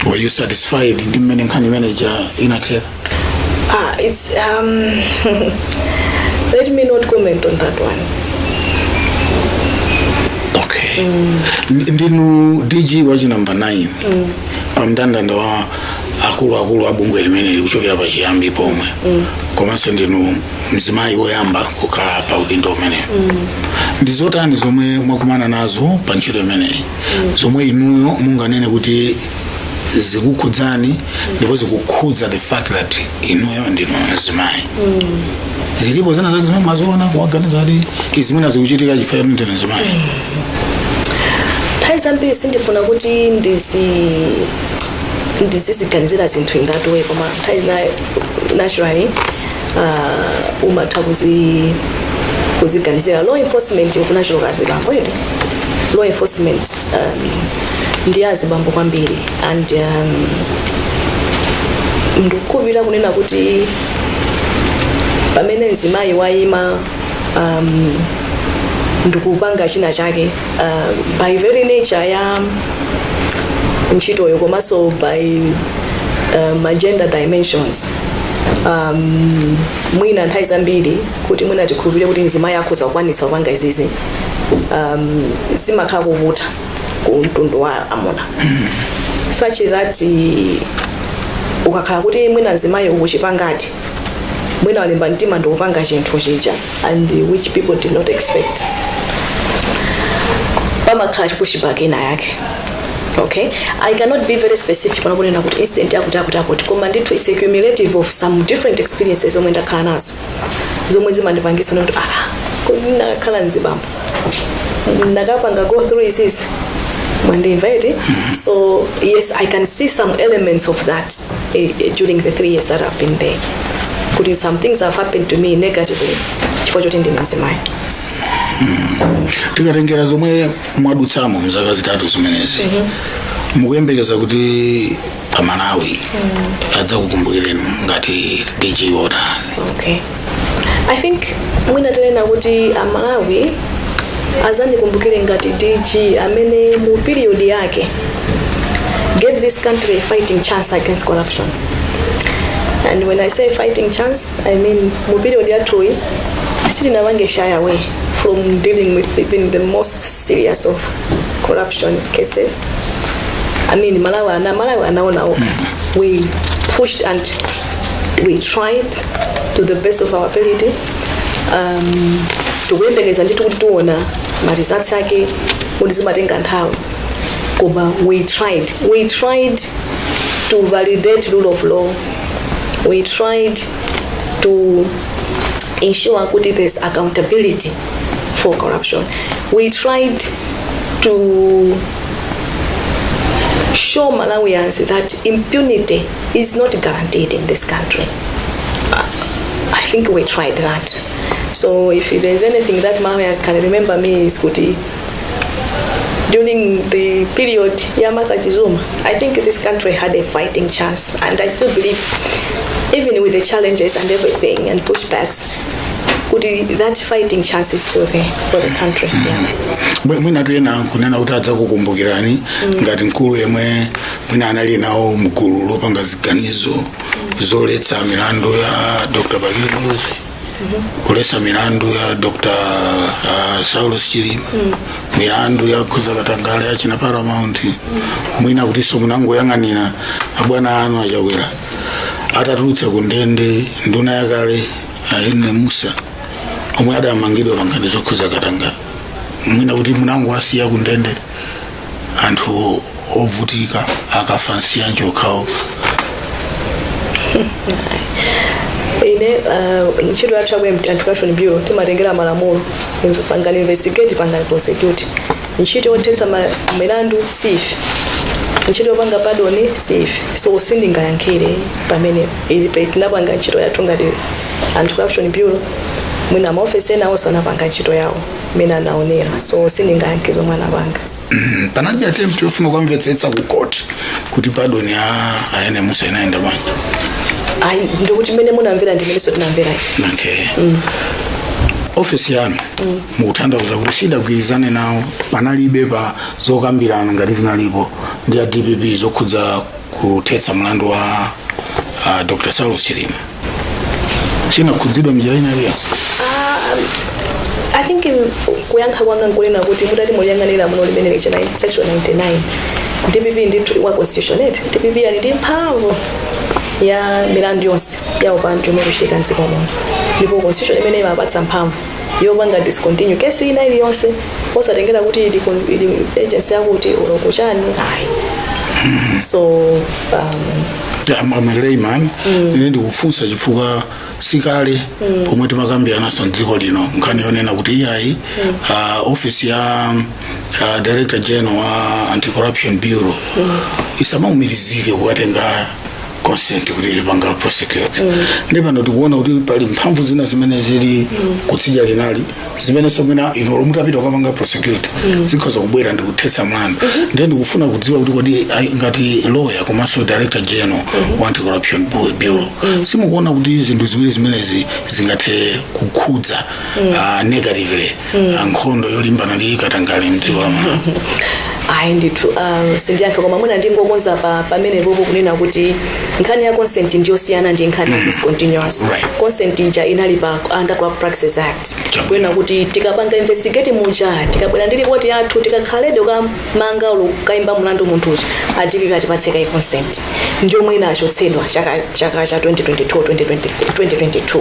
Were you satisfied in the manager in a chair? It's let me not comment on that one. Okay. Ndinu DG waji number 9. Pamdanda ndo akulu abungwe limene kuchokera pa chiyambi pomwe. Komanso ndinu mzimayi woyamba kukhala pa udindo umene. Ndizotani zomwe mwakumana nazo pa ntchito imene. Zomwe inuyo munganene kuti zikukhudzani ndipo zikukhudza the fact that inuyo ndinu azimayi zilipo zina zake zimene mazoona kuwaganiza kuti izimene zikuchitika chifukwa ndinu azimayi nthawi zambiri sindifuna kuti ndiziganizira zinthu in that way koma nthawi naturally umatha kuziganizira law enforcement kunacholokazi bambo edi law enforcement ndiyazi bambo kwambiri and ndikukhulupirira kunena kuti pamene mzimayi wayima ndikupanga china chake by very nature ya ntchitoyo komanso by gender dimensions mwina nthawi zambiri kuti mwina tikhulupirire kuti mzimayi akhoza kukwanitsa kupanga izizi zimakhala kuvuta ku mtundu wa amuna such that ukakhala kuti mwina mzimayi ukuchipangati mwina walimba mtima ndikupanga chinthu chija and which people did not expect pamakhala chipushback ina yake. Okay, I cannot be very specific when I'm about incident yakuti koma ndithu it's a cumulative of some different experiences omwe ndakhala nazo zomwe zimandipangisa kuti kuna khala nzibambo ndakapanga go through this when they invite. So yes, I can see some elements of that during the 3 years that I've been there. Could some things have happened to me negatively chifukwa choti ndinanzimayi tikatengera zomwe mwadutsamo mzaka zitatu zimenezi mukuyembekeza kuti pamalawi adzakukumbukireni ngati DG wota. Okay, I think mwina tanena kuti amalawi azandikumbukire ngati DG amene mu period yake gave this country a fighting chance against corruption. And when I say fighting chance, I mean mu period yathu sitinabange shy away from dealing with even the most serious of corruption cases. I mean, Malawi anaona we pushed and we tried to the best of our ability to kuyembekeza ndithu kuti tiona ma results yake kuti zimatenga nthawi koma we tried to validate rule of law. We tried to ensure that there's accountability for corruption. We tried to show Malawians that impunity is not guaranteed in this country. I think we tried that. So if there's anything that Malawians can remember me is Kuti. During the period Yamata Chizuma, I think this country had a fighting chance, and I still believe, even with the challenges and everything and pushbacks, that fighting chance is still there for the country. Mwina tuyena kunena kuti adzakukumbukirani ngati mkulu yemwe mwina anali nawo mgulu lopanga ziganizo zoletsa milandu ya Dr. Bagiriro, kuletsa milandu ya Dr. Saulos Chilima, milandu ya Khuza Katangale ya China Paramount, mwina kutiso munangoyang'anira abwana anu achawera atatulutsa kundende nduna yakale ine Musa omwe adamangidwa panganizo Khuza Katangale, mwina kuti munango asiya kundende anthu ovutika akafansiya njokhawo. Ine ntchito yathu ya Anti-Corruption Bureau timatengera malamulo pangani investigate pangani prosecute. Ntchito yothetsa milandu sife, ntchito yopanga pardon sife. So sindingayankhire pamene tinapanga ntchito yathu ngati Anti-Corruption Bureau, mwina maofesi ena onse anapanga ntchito yawo mina naonera, so sindingayankhire zomwe anapanga. Panali attempt yofuna kumvetsetsa ku court kuti pardon ya ine Musa inaenda bwanji. Ndikuti mene munamvera ndimene so tinamvera. Okay. Office yanu mukutanthauza kuti sidagwirizane nawo panalibe pa zokambirana ngati zinalipo ndi a DPP zokhudza kuthetsa mlandu wa Dr. Saulos Chilima. Sinakhudzidwa mjira ina iliyonse. I think kuyankha kwanga nkulena kuti mudati muliyang'anira muno limene section 99 DPP ndithu wa constitution yetu DPP ali ndi mphamvu ya milandu yonse ya upandu yomwe kuchitika mdziko muno, ndipo constitution imene imapatsa mphamvu yopanga discontinue kesi ina iliyonse osatengera kuti ili agency yakuti ulokuchani. So I'm a layman. Ndi kufunsa chifukwa sikale pomwe timakambirana so dziko lino nkhani yonena kuti iyayi office ya Director General wa Anti-Corruption Bureau isamaumirizike kukatenga consent kuti lipanga prosecute. Ndipano tikuona kuti pali mphamvu zina zimene zili kutsidya linali zimene somwena ino lomutapita kupanga prosecute zikhoza kubwera ndi kuthetsa mlandu. Ndiye ndikufuna kudziwa kuti kodi ngati lawyer komanso Director General wa Anti-Corruption Bureau simukuona kuti zinthu ziwiri zimenezi zingathe kukhudza negatively nkhondo yolimbana ndi katangale mdziko la Malawi. Ayi ndithu sindiyankha koma mwina ndingokonza pamene popo kunena kuti nkhani ya consent ndiyosiyana ndi nkhani ya discontinuous. Consent ija inali pa Anti-Corrupt Practices Act kwena kuti tikapanga investigate muja tikabwera ndi report yathu tikakhalede ukamanga kaimba mlandu munthu uja adivivi atipatseka i consent ndiyo mwina achotsedwa chaka cha 2022.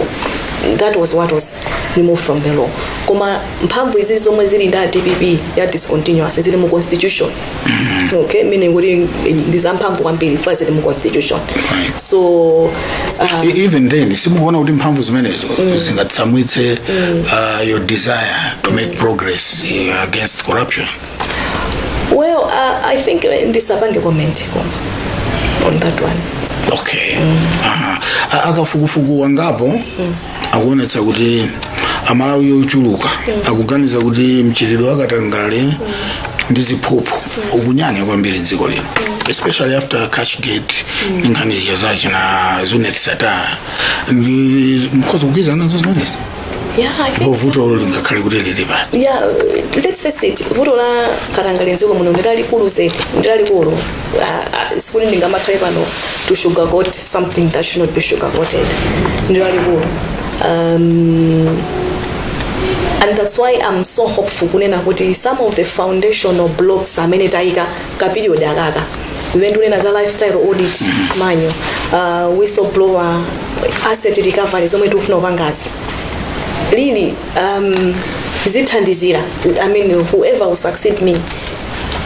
That was what was removed from the law. Koma mphamvu izi zomwe zili nda DPP ya discontinuous zili mu constitution. Okay, meaning kuti ndizamphamvu kwambiri fa zili mu constitution. So even then simukuona kuti mphamvu zimenezo zingatsamwitse your desire to make progress against corruption. Well, I think ndisapange comment on that one. Okay. Akafukufuku wangapo akuonetsa kuti Amalawi yochuluka akuganiza kuti mchitidwe wakatangale ndi ziphuphu ukunyanya kwambiri dziko lino, especially after Cashgate nkhani zache na Zunet Sata because ukwiza nazo zimenezi. Yeah, I think vuto lingakhale kuti lili pa. Yeah, let's face it, vuto la katangale nziko muno ndali kulu zeti ndali kulu sikuti ndingamakhale pano to sugarcoat something that should not be sugarcoated ndali kulu. And that's why I'm so hopeful kunena kuti some of the foundational blocks amene taika ka period akaka when tunena za lifestyle audit manyo whistleblower asset recovery zomwe tikufuna upangazi really zithandizira. I mean whoever will succeed me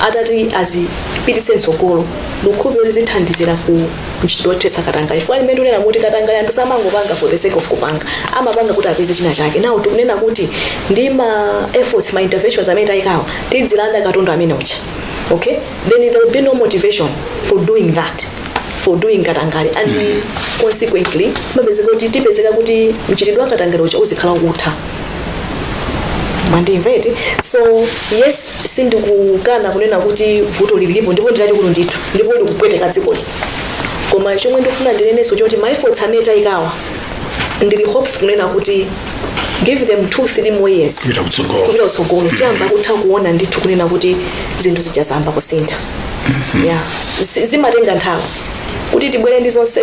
atati azipititse nsogolo lukhubiro zithandizira ku mchitothetsa katangale chifukwa imene tunena kuti katangale anthu samangopanga for the sake of kupanga amapanga kuti apeze china chake. Now tikunena kuti ndi ma efforts ma interventions amene taikawa tidzilanda katundu amene ucha. Okay, then there will be no motivation for doing that, for doing katangale, and consequently mabezeka kuti tipezeka kuti mchitidwe wa katangale ucha uzikhala ukutha. Mandimveti. So yes, sindikukana kunena kuti vuto lilipo ndipo ndilali kuti ndithu ndipo likupweteka dziko. Koma chomwe ndifuna ndineneso choti my efforts amene taikawa ndili hopeful kunena kuti give them 2-3 more years Kupita kutsogolo tiyamba kutha kuona ndithu kunena kuti zinthu zichazamba kusintha. Yeah, zimatenga nthawi kuti tibwere ndi zonse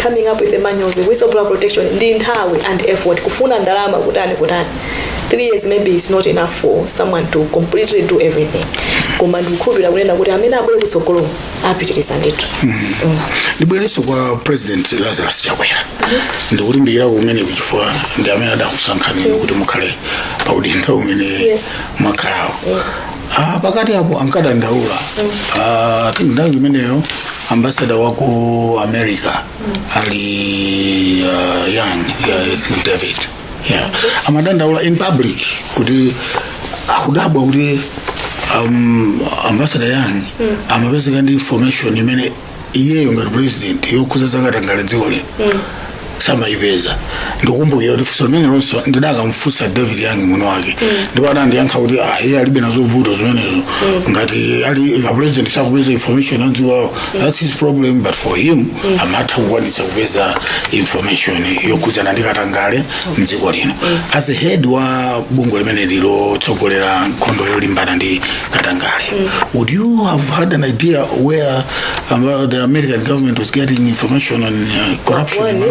coming up with the manuals, whistleblower protection ndi nthawi and effort kufuna ndalama kutani. 3 years maybe is not enough for someone to completely do everything. Koma ndikukhulupirira kunena kuti amene abwere kutsogolo apitiriza ndithu. Ndibwereso kwa President Lazarus Chakwera ndikulimbikira kumene kuchifukwa ndi amene adakusankhani kuti mukhale paudindo umene mwakhalawo. Pakati apo ankadandaula ndawo imeneyo ambassador wako America ali young David. Yeah, amadandaula in public kuti akudabwa kuti ambassador Young amapezeka ndi information imene iyeyo ngati president yokuza zakatangale dziko lino samayipeza. Ndikukumbukira kuti funso limene lonso ndidakamfunsa David Young muno wake ndipo adandiyankha kuti iye alibe nazo vuto zimenezo ngati ali a president sakupeza information yanziwawo, that's his problem, but for him amatha kukwanitsa kupeza information yokuzana ndi katangale mdziko lino. As a head wa bungwe limene lilotsogolera nkhondo yolimbana ndi katangale, would you have had an idea where the American government was getting information on corruption?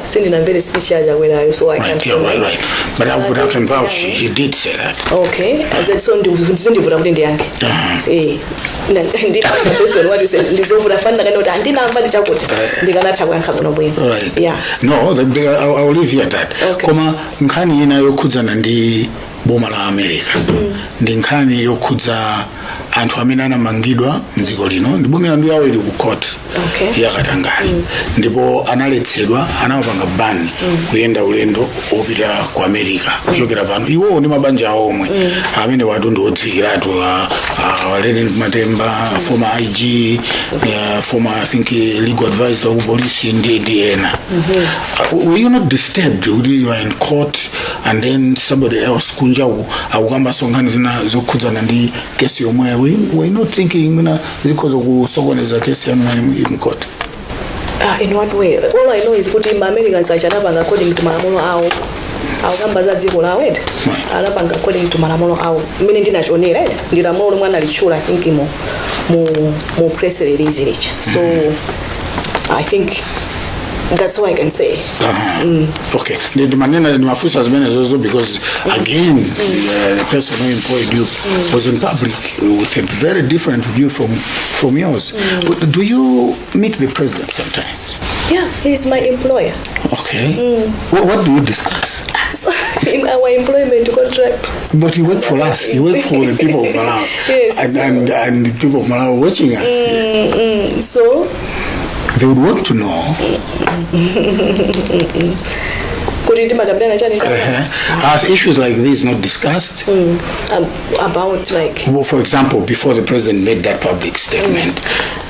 Sindinamvere speech ya Chakwera, so I can't comment. Right. But I can vouch he did say that. Okay, as I said, ndivura kuti ndiyange. Ndipanga based on what you said, ndizovura fanda kana kuti andinamva ndichakuti ndikanatha kuyankha kuno bwino. Right. Yeah. No, I will leave you at that. Okay. Koma nkhani ina yokhudzana ndi boma la America ndi nkhani yokhudza anthu amene anamangidwa mdziko lino ndipo milandu yawo ili ku court ya Katangale ndipo analetsedwa anawapanga ban kuyenda ulendo opita ku America kuchokera pano iwo ndi mabanja awo omwe amene watundu odzikiratu walene Matemba former IG former I think legal advisor of police ndi ena. Were you not disturbed when you were in court and then somebody else kunja akukamba sonkhani zina zokhudzana ndi kesi yomwe we not thinking mina zikhoza kusokoneza kesi yanu in court? In what way? All I know is kuti Americans achanapanga according to malamulo awo akukamba za dziko lawo eti anapanga according to malamulo awo mmene ndinachionera ndi lamulo lomwe analitchula I think mu press release licha. So I think that's all I can say. Okay. The manena ni mafusa as many as also because again the person who employed you was in public with a very different view from yours. Do you meet the president sometimes? Yeah, he's my employer. Okay. What do you discuss? In our employment contract. But you work for us. You work for the people of Malawi. Yes. And the people of Malawi watching us. So they would want to know. As issues like this not discussed? About like... Well, for example, before the president made that public statement,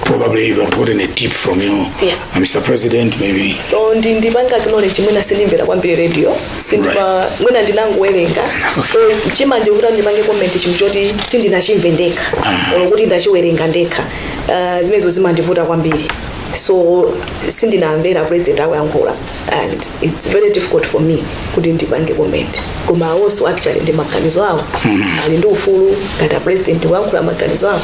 probably you have gotten a tip from you, Mr. President, maybe. So, ndipanga acknowledge mwina sinimvera kwambiri radio, sindipa mwina ndinangowerenga. So, chima ndikuta ndipange comment chimchoti sindinachimve ndekha, kuti ndachiwerenga ndekha. Zimezo zimandivuta kwambiri. So sindinamvera president ayankhula and it's very difficult for me kuti ndipange comment. Koma also actually ndi maganizo awo ali ndi ufulu ngati president wayankhula maganizo awo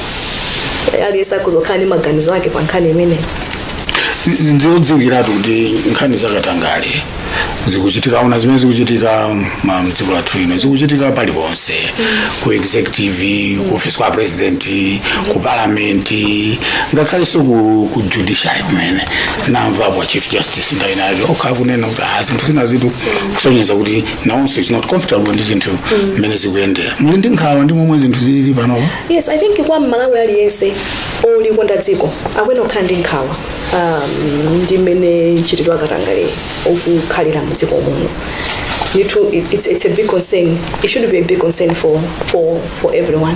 aliyesa kuzokhala ndi maganizo ake pa nkhani imene nzodziwikiratu kuti nkhani za Katangale zikuchitika una zimene zikuchitika mdziko lathu lino zikuchitika paliponse ku executive ku office kwa president ku parliament ngakhale so ku judiciary kumene namva kwa chief justice ndainayo okakunena kuti zinthu zina zitu kusonyeza kuti nawonso is not comfortable ndi zinthu mmene zikuyendera muli ndi nkhawa ndi momwe zinthu zilili panopo. Yes, I think kwa Malawi aliyese olikonda dziko akwena kukhala ndi nkhawa ndimene nchitidwa Katangale okukhalira mdziko muno. It's a big concern. It should be a big concern for everyone.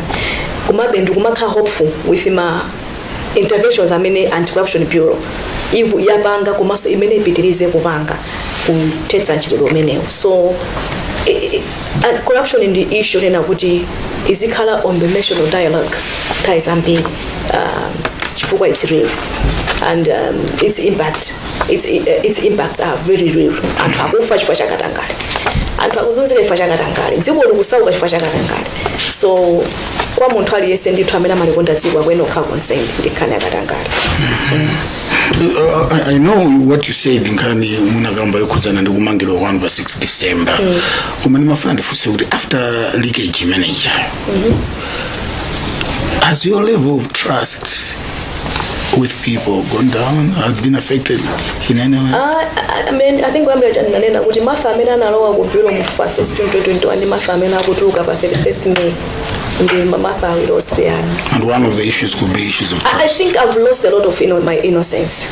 Kumabe ndikumakhala hopeful with my interventions amene anti-corruption bureau yapanga komanso imene ipitirize kupanga kutetsa nchitidwe umenewo. So corruption in the issue nena kuti izikhala on the national dialogue nthawi zambiri chifukwa it's real and its impacts are very real. Anthu akufa chifukwa cha Katangale, anthu akuzunzika chifukwa cha Katangale, dziko likusauka chifukwa cha Katangale. So kwa munthu aliyese ndithu amene amalikonda dziko akwena kukhala concerned ndi nkhani ya Katangale. I know what you said nkhani munakamba yokhudzana ndi kumangidwa kwanu pa 6 December. Koma ndimafuna ndifunse kuti after leakage manager, has your level of trust with people gone down, have been affected in any way? I mean, I think I'm going to say that my family and I know go bureau mu 1st 2021 my family akutuluka pa 31st May. And one of the issues could be issues of trust. I think I've lost a lot of my innocence.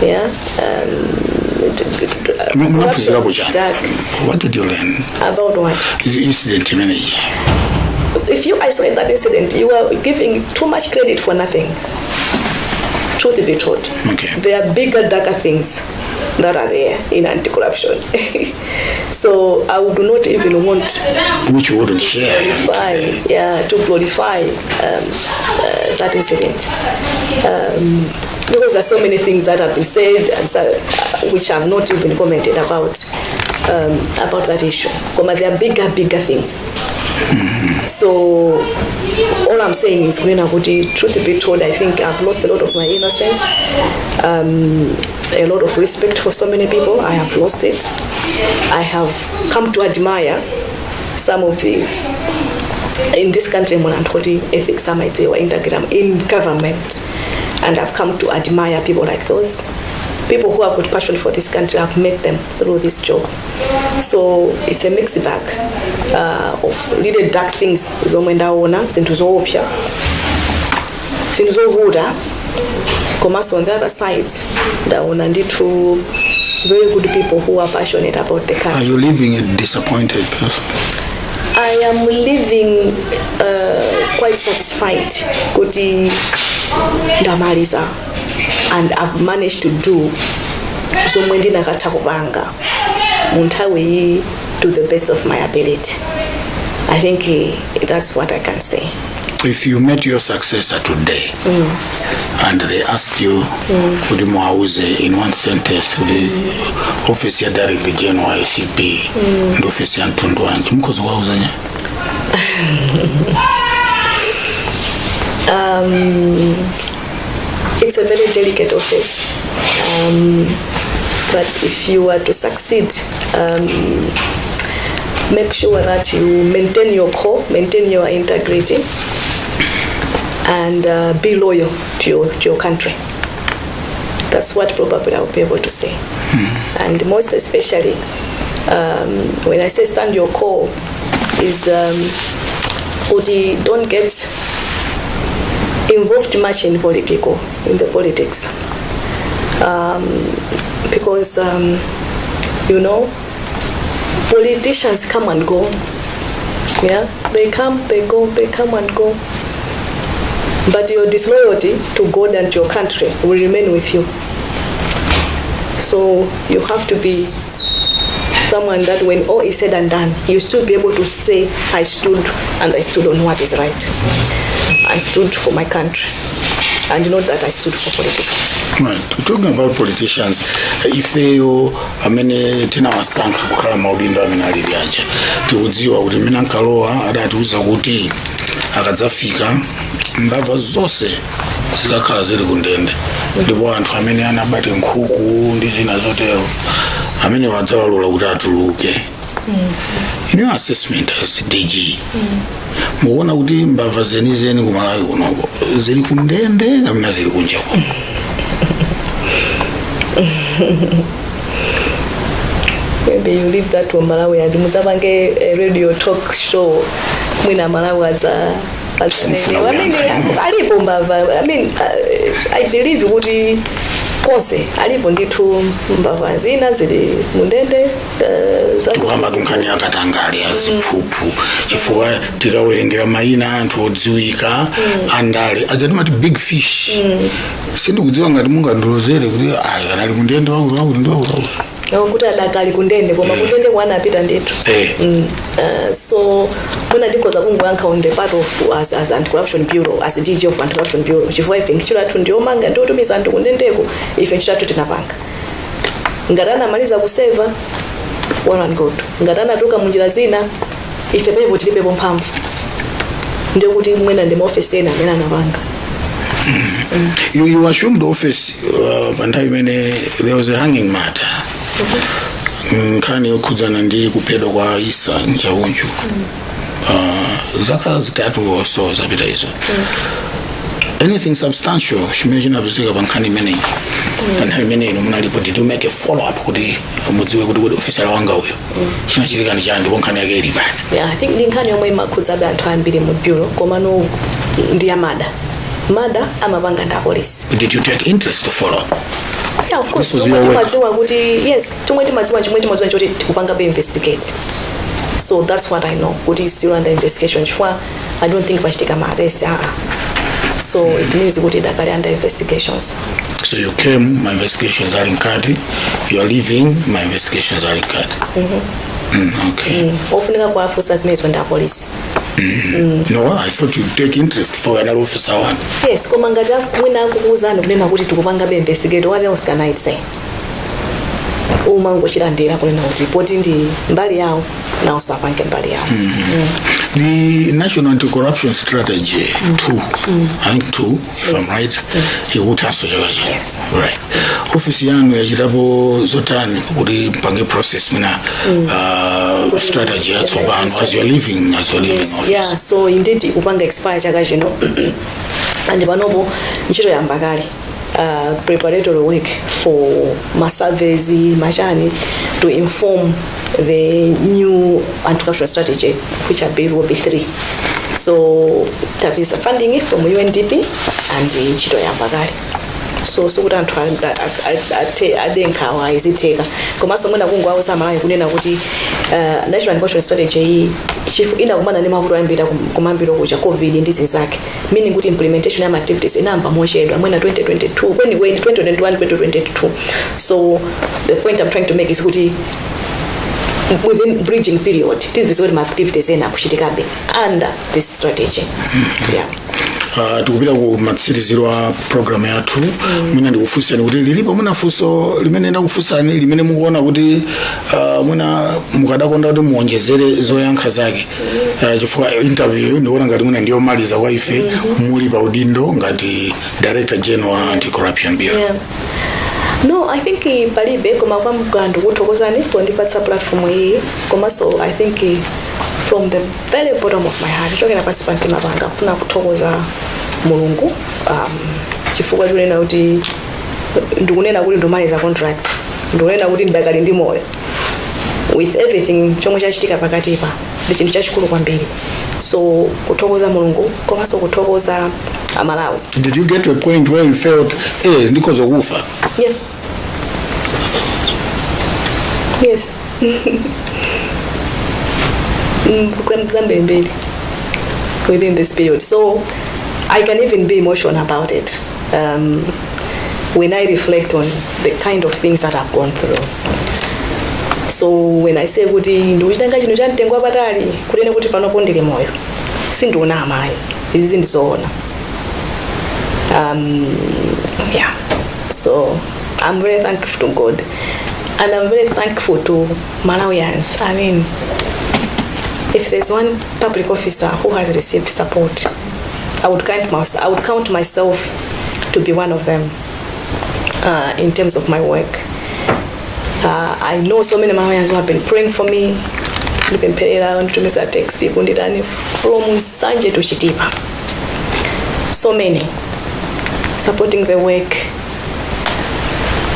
Yeah. What did you learn? About what? Incident manager. If you isolate that incident, you are giving too much credit for nothing. Truth be told. Okay. There are bigger, darker things that are there in anti-corruption. So I would not even want which you wouldn't share to glorify that incident. Because there are so many things that have been said and so, which I have not even commented about that issue. But there are bigger things. So all I'm saying is, truth be told, I think I've lost a lot of my innocence, a lot of respect for so many people. I have lost it. I have come to admire some of the in this country ethics in government, and I've come to admire people like those. people who have got passion for this country, I've met them through this job. So it's a mixed bag of really dark things. Zomwe ndaona zinthu zoopsa, zinthu zovuta. Komanso on the other side, ndaona ndithu very good people who are passionate about the country. Are you living a disappointed person? I am living quite satisfied. Kuti ndamaliza, and I've managed to do zomwe ndinakatha kupanga munthawi to the best of my ability. I think that's what I can say. If you met your successor today and they ask you kuli mwauze in one sentence the office ya Director General ICP and office ya Ntundu wanji mkozi wauzanya? It's a very delicate office, but if you were to succeed, make sure that you maintain your core, maintain your integrity, and be loyal to your country. That's what probably I'll be able to say. And most especially, when I say stand your core, is don't get involved much in the politics. Because, politicians come and go. Yeah, they come, they go, they come and go. But your disloyalty to God and your country will remain with you. So you have to be someone that when all is said and done, you still be able to say, I stood on what is right. I stood for my country. And not that I stood for politicians. Right. We're talking about politicians. Ifeyo amene tina wasanka kukhala maudindo amene aliliaja. Tiudziwa kuti mina nkalowa adatiuza kuti akadzafika mbava zonse zikakhala zili kundende. Ndipo anthu amene anabate nkhuku ndi zina zotero amene wadzawalola kuti atuluke. In your assessment as DG, muona kuti mbava zeni kumalawi kunoko zili kundende kapena zili kunja kuno? Maybe you leave that to Malawi as muzabange radio talk show mwina Malawi adza I believe kuti konse alipo ndithu mbava zina zili mundende tukamba tunkani akatangali aziphuphu chifukwa tikawerengera mayina anthu odziwika andale ajatimati big fish sindikudziwa ngati mungandilozere kuti ayi kanali kundende wakuti ndiwakuti kuti adakali kundende koma kundende kwana apita ndithu. So muna ndikoza kungoyankha on the part of as anti-corruption bureau, as DG of anti-corruption bureau, chifukwa ife ngichula tu ndiomanga ndiotumiza anthu kundendeko ife nchitatu tinapanga ngatana maliza kuseva one and go ngatana tuka munjira zina ife pepo tilipepo mphamvu ndio kuti mwena ndi office ena amene anapanga. You assumed office bandai mene there was a hanging matter. Nkani ukudzana ndi kupedwa kwa Isa Njaunju. Zaka zitatu or so zapita izo. Anything substantial shimejina bizika bankani mene. Bandai mene ino munalipo did you make a follow up kuti mudziwe kuti officer wanga uyo. Chinachitika ni chandi bonkani yake iri bad. Yeah, I think linkani yomwe makudzabe anthu ambiri mu bureau koma no ndi amada. Mada amabanga nda police. Did you take interest to follow? Yeah, of course. Yes, tumweti madziwa choti kupanga be investigate. So that's what I know. Kuti is still under investigation. I don't think vachiteka ma arrest. So it means kuti dakali under investigations. So you came, my investigations are in Kati. You are leaving, my investigations are in Kati. Okay. Ofunika kwa officers made when the police. No, I thought you'd take interest for another officer one. Yes, koma ngati mwina kukuzana kunena kuti tikupanga be investigate, what else can I say? Umango chilandira kunena kuti poti ndi mbali yawo na usapange mbali yawo. The National Anti-Corruption Strategy 2, I think 2, if I'm right, ikutanso chakachi. Yes. Right. Office yanu yachitapo zotani kuti mpange process mina strategy yatsopano as you're leaving office. Yeah, so indeed kupanga expire chakachi no. And panopo ntchito yamba kale. preparatory work for my surveys, machani, to inform the new anti-corruption strategy, which I believe will be 3. So that is funding it from UNDP and Chito Yambagari. So kuti anthu adenkawa iziteka komanso mwina kungu awo samalayo kunena kuti national anti-corruption strategy chifu inakumana ndi mavuto ambiri kumambiro kucha covid ndi zinzake, meaning kuti implementation ya activities inamba mochedwa mwina 2022 anyway 2021 2022. So the point I'm trying to make is kuti within bridging period this is what my activities ena kuchitikabe under this strategy. Yeah. Tukupita ku matsiriziro a program yathu mwina ndikufunsani kuti lilipo mwina funso limene ndakufunsani limene mukuona kuti mwina mukadakonda kuti muonjezere zoyankha zake chifukwa interview ndiona ngati mwina ndiyo maliza kwa ife muli pa udindo ngati Director General wa Anti-Corruption Bureau. Yeah. No, I think palibe koma kwa mkando kuthokozani kundipatsa platform hii koma, so I think from the very bottom of my heart chokera pasi pa mtima panga kufuna kuthokoza Mulungu chifukwa tunena kuti ndikunena kuti ndomaliza contract, ndikunena kuti ndakali ndi moyo with everything chomwe chachitika pakati pa ndi chinthu chachikulu kwambiri. So kuthokoza Mulungu komanso kuthokoza Amalawi. Did you get to a point where you felt ndikozo kufa? Yeah. Yes. Within this period, so I can even be emotional about it when I reflect on the kind of things that I've gone through. So when I say kuti ndikuchitanga chino chanitengwa patali kunena kuti panopo ndili moyo sindiona amayi izi ndizoona. Yeah, so I'm very thankful to God and I'm very thankful to Malawians. I mean, if there's one public officer who has received support, I would count myself to be one of them in terms of my work. I know so many Malawians who have been praying for me. From Sanje to Chitipa. So many supporting the work,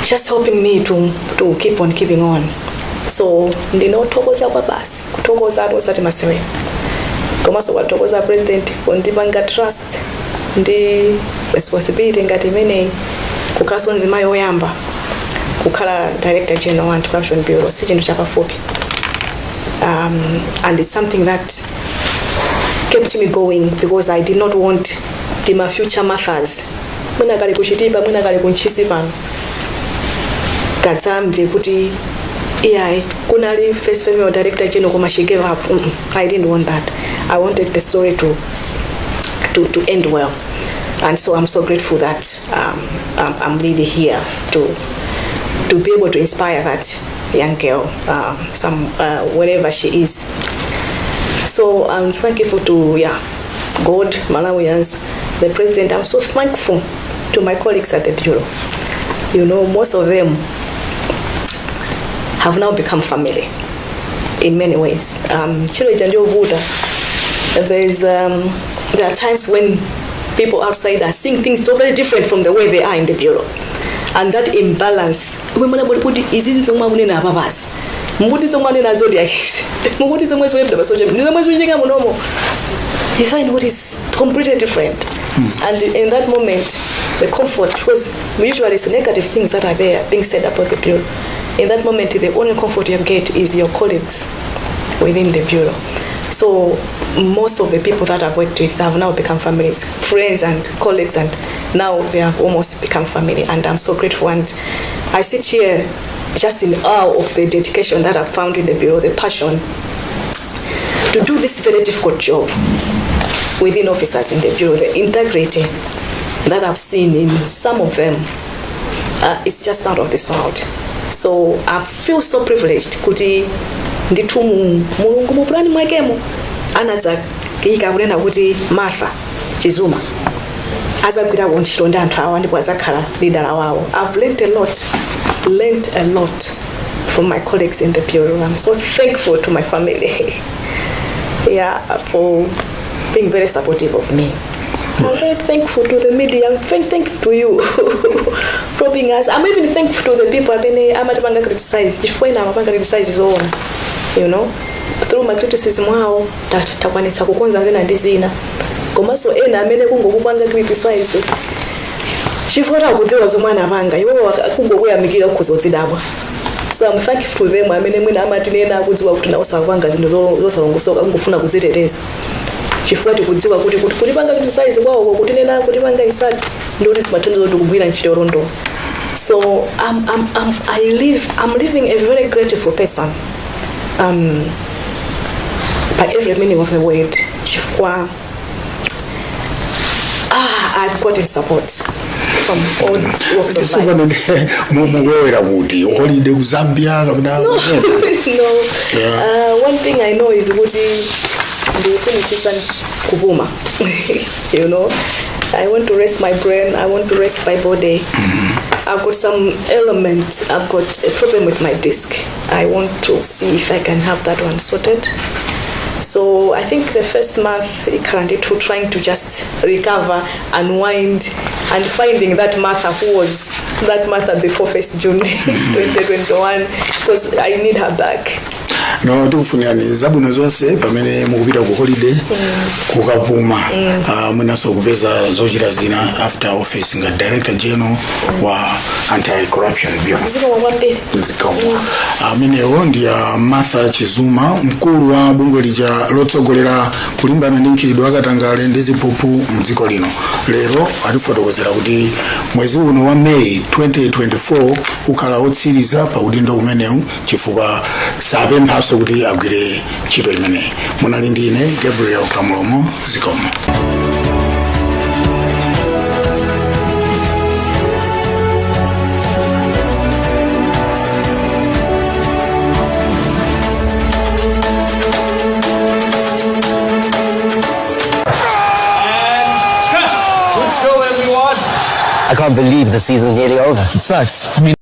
just helping me to keep on keeping on. So ndinothokoza kwa basi kuthokoza atosati masewe komanso kwathokoza president kundipanga trust ndi responsibility ngati imene kukhala nzima yoyamba kukhala Director General wa Anti-Corruption Bureau si chinthu chapafupi, and it's something that kept me going because I did not want my future mothers mwina kali kuchitipa mwina kali kunchisi pano katsamve kuti AI kunali first female Director General koma she gave up. I didn't want that. I wanted the story to end well, and so I'm so grateful that I'm really here to be able to inspire that young girl, wherever she is. So I'm thankful to God, Malawians, the president. I'm so thankful to my colleagues at the bureau. You know, most of them have now become family in many ways. There are times when people outside are seeing things totally different from the way they are in the bureau, and that imbalance. You find what is completely different, and in that moment, the comfort, because usually it's negative things that are there being said about the bureau. In that moment, the only comfort you get is your colleagues within the bureau. So most of the people that I've worked with have now become families, friends and colleagues, and now they have almost become family, and I'm so grateful. And I sit here just in awe of the dedication that I've found in the bureau, the passion to do this very difficult job within officers in the bureau, the integrity that I've seen in some of them. It's just out of this world. So I feel so privileged kuti nditumu mulungu mupulani mwakemo anaza kika kunena kuti Martha Chizuma azakwira kuntchito ndi anthu awa ndipo azakhala leader wawo. I've learned a lot from my colleagues in the bureau. I'm so thankful to my family for being very supportive of me. I'm very thankful to the media. I'm very thankful to you probing us. I'm even thankful to the people amatapanga criticize. Chifukwa ina amapanga criticize zona. You know, through my criticism wao takwanisa kukonza zina ndizina. Komanso ena amene kungokupanga criticize. Chifukwa takudziwa zomwana apanga. Iwo kungokuyamikira kuzodzidabwa. So I'm thankful to them. Amene mwina amatinena kudziwa kuti nawo sakupanga zinthu zosalongosoka kungofuna kudzitetereza. Chifukwa tikudziwa kuti kulipanga criticize kwawo kutinena kulipanga isati ndoti timathandizo tikugwira ntchito rondo. So I'm living a very grateful person by every meaning of the word. Chifukwa I've gotten support from all walks of life. Holiday Zambia? No. One thing I know is Chizuma. You know, I want to rest my brain, I want to rest my body. I've got some elements, I've got a problem with my disc. I want to see if I can have that one sorted. So I think the first month currently trying to just recover, unwind, and finding that Martha who was that Martha before 1st June 2021, because I need her back. No, tukufunirani zabwino zonse pamene mukupita ku holiday kukapuma munaso kupeza zochita zina after office nga Director General wa Anti-Corruption Bureau. Amenewo ndi Martha Chizuma, mkulu wa bungwe lija lotsogolera kulimbana ndi mchitidwe wakatangale ndi ziphuphu mdziko lino. Lero atifotokozera kuti mwezi uno wa May 2024 ukhala wotsiriza pa udindo umenewu chifukwa sapemphaso kuti agwire ntchito imeneyi. Munali ndine Gabriel Kamlomo, zikomo. I can't believe the season's nearly over. It sucks. I mean,